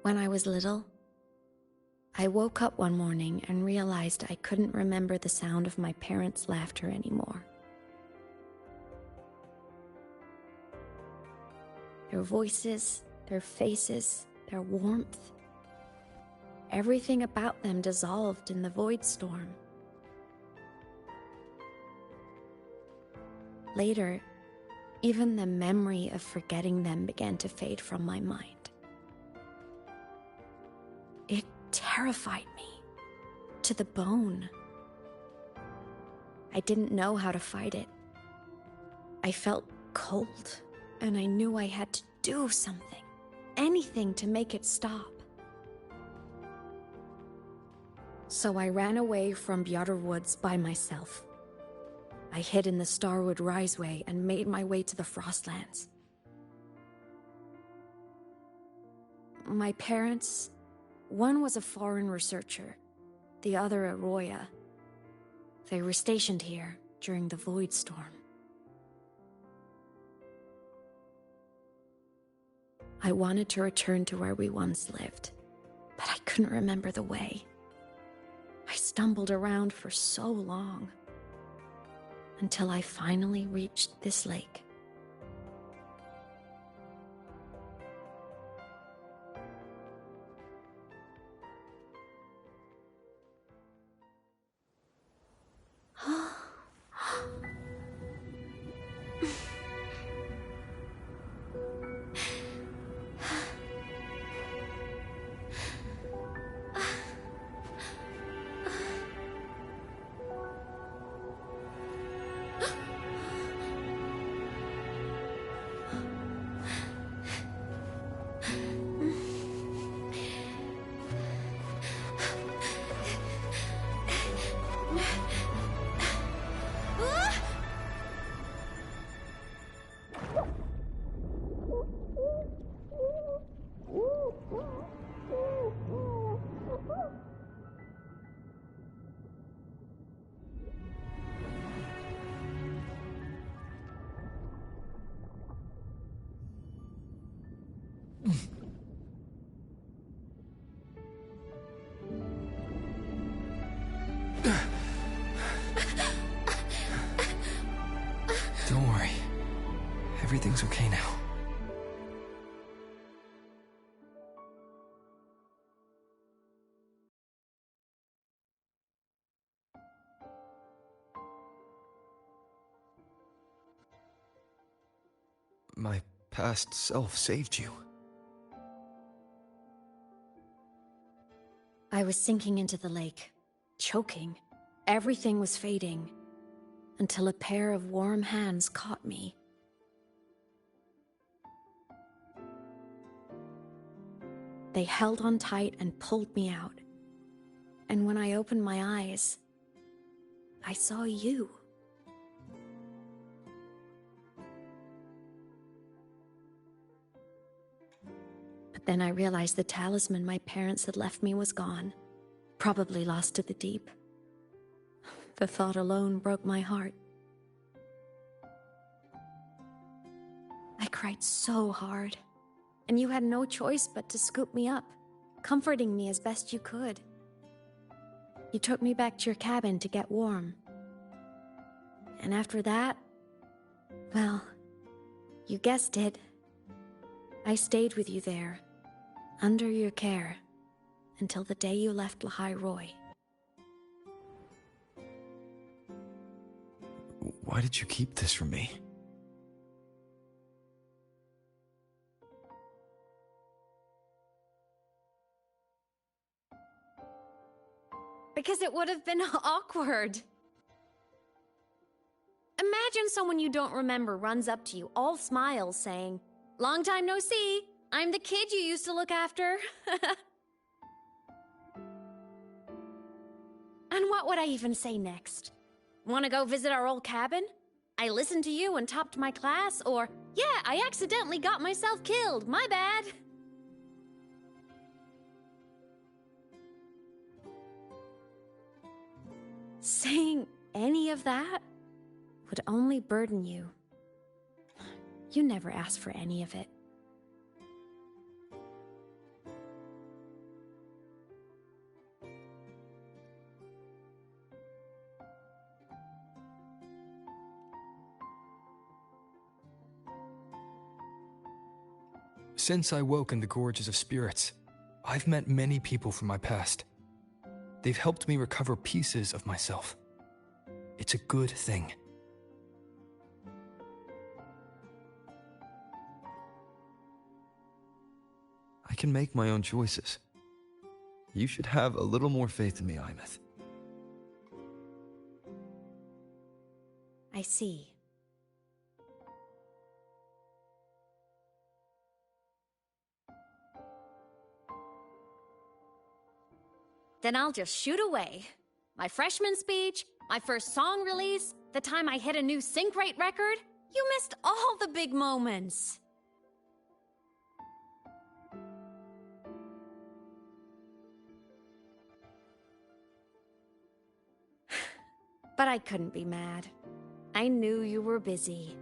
When I was little, I woke up one morning and realized I couldn't remember the sound of my parents' laughter anymore. Their voices, their faces, their warmth, everything about them dissolved in the void storm. Later, even the memory of forgetting them began to fade from my mind. It terrified me to the bone. I didn't know how to fight it. I felt cold, and I knew I had to do something, anything to make it stop. So I ran away from Bjotr Woods by myself. I hid in the Starwood Riseway and made my way to the Frostlands. My parents, one was a foreign researcher, the other a Roya. They were stationed here during the Void Storm. I wanted to return to where we once lived, but I couldn't remember the way. I stumbled around for so long, until I finally reached this lake. Don't worry. Everything's okay now. My past self saved you. I was sinking into the lake, choking. Everything was fading, until a pair of warm hands caught me. They held on tight and pulled me out. And when I opened my eyes, I saw you. But then I realized the talisman my parents had left me was gone, probably lost to the deep. The thought alone broke my heart. I cried so hard, and you had no choice but to scoop me up, comforting me as best you could. You took me back to your cabin to get warm. And after that, well, you guessed it. I stayed with you there, under your care, until the day you left Lahai Roy. Why did you keep this from me? Because it would have been awkward. Imagine someone you don't remember runs up to you, all smiles, saying, "Long time no see. I'm the kid you used to look after." And what would I even say next? Want to go visit our old cabin? I listened to you and topped my class, or, yeah, I accidentally got myself killed, my bad. Saying any of that would only burden you. You never asked for any of it. Since I woke in the Gorges of Spirits, I've met many people from my past. They've helped me recover pieces of myself. It's a good thing. I can make my own choices. You should have a little more faith in me, Imeth. I see. Then I'll just shoot away. My freshman speech, my first song release, the time I hit a new sync rate record. You missed all the big moments. But I couldn't be mad. I knew you were busy.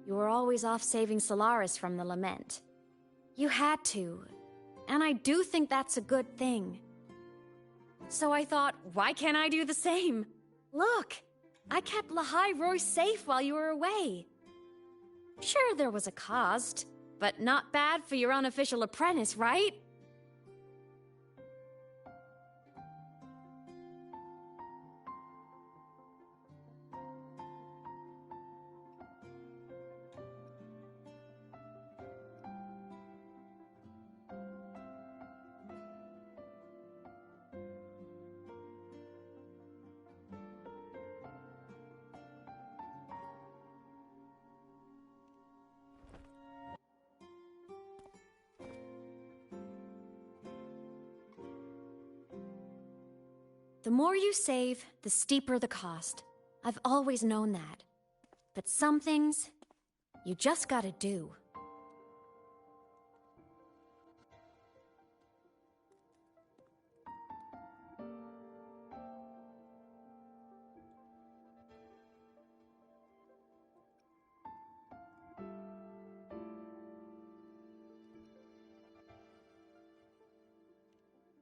You were always off saving Solaris from the lament. You had to, and I do think that's a good thing. So I thought, why can't I do the same? Look, I kept Lahai Roy safe while you were away. Sure, there was a cost, but not bad for your unofficial apprentice, right? The more you save, the steeper the cost. I've always known that. But some things, you just gotta do.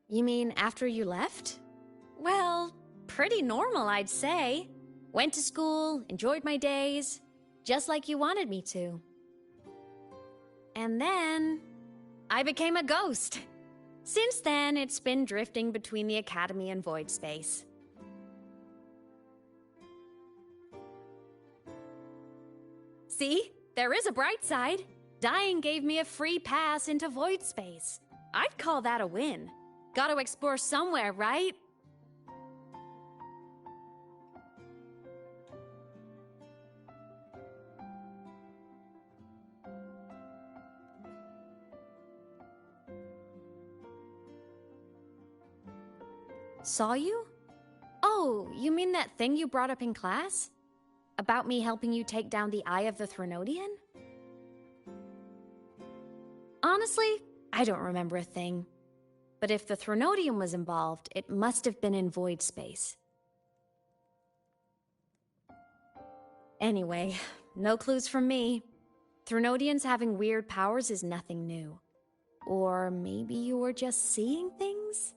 You mean after you left? Well, pretty normal, I'd say. Went to school, enjoyed my days, just like you wanted me to. And then, I became a ghost. Since then, it's been drifting between the Academy and Void Space. See? There is a bright side. Dying gave me a free pass into Void Space. I'd call that a win. Gotta explore somewhere, right? Saw you? Oh, you mean that thing you brought up in class? About me helping you take down the Eye of the Threnodian? Honestly, I don't remember a thing. But if the Threnodian was involved, it must have been in Void Space. Anyway, no clues from me. Threnodians having weird powers is nothing new. Or maybe you were just seeing things?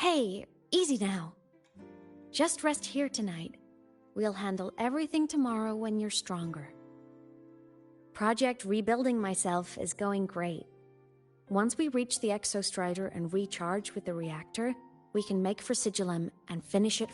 Hey, easy now. Just rest here tonight. We'll handle everything tomorrow when you're stronger. Project Rebuilding Myself is going great. Once we reach the Exostrider and recharge with the reactor, we can make for Sigillum and finish it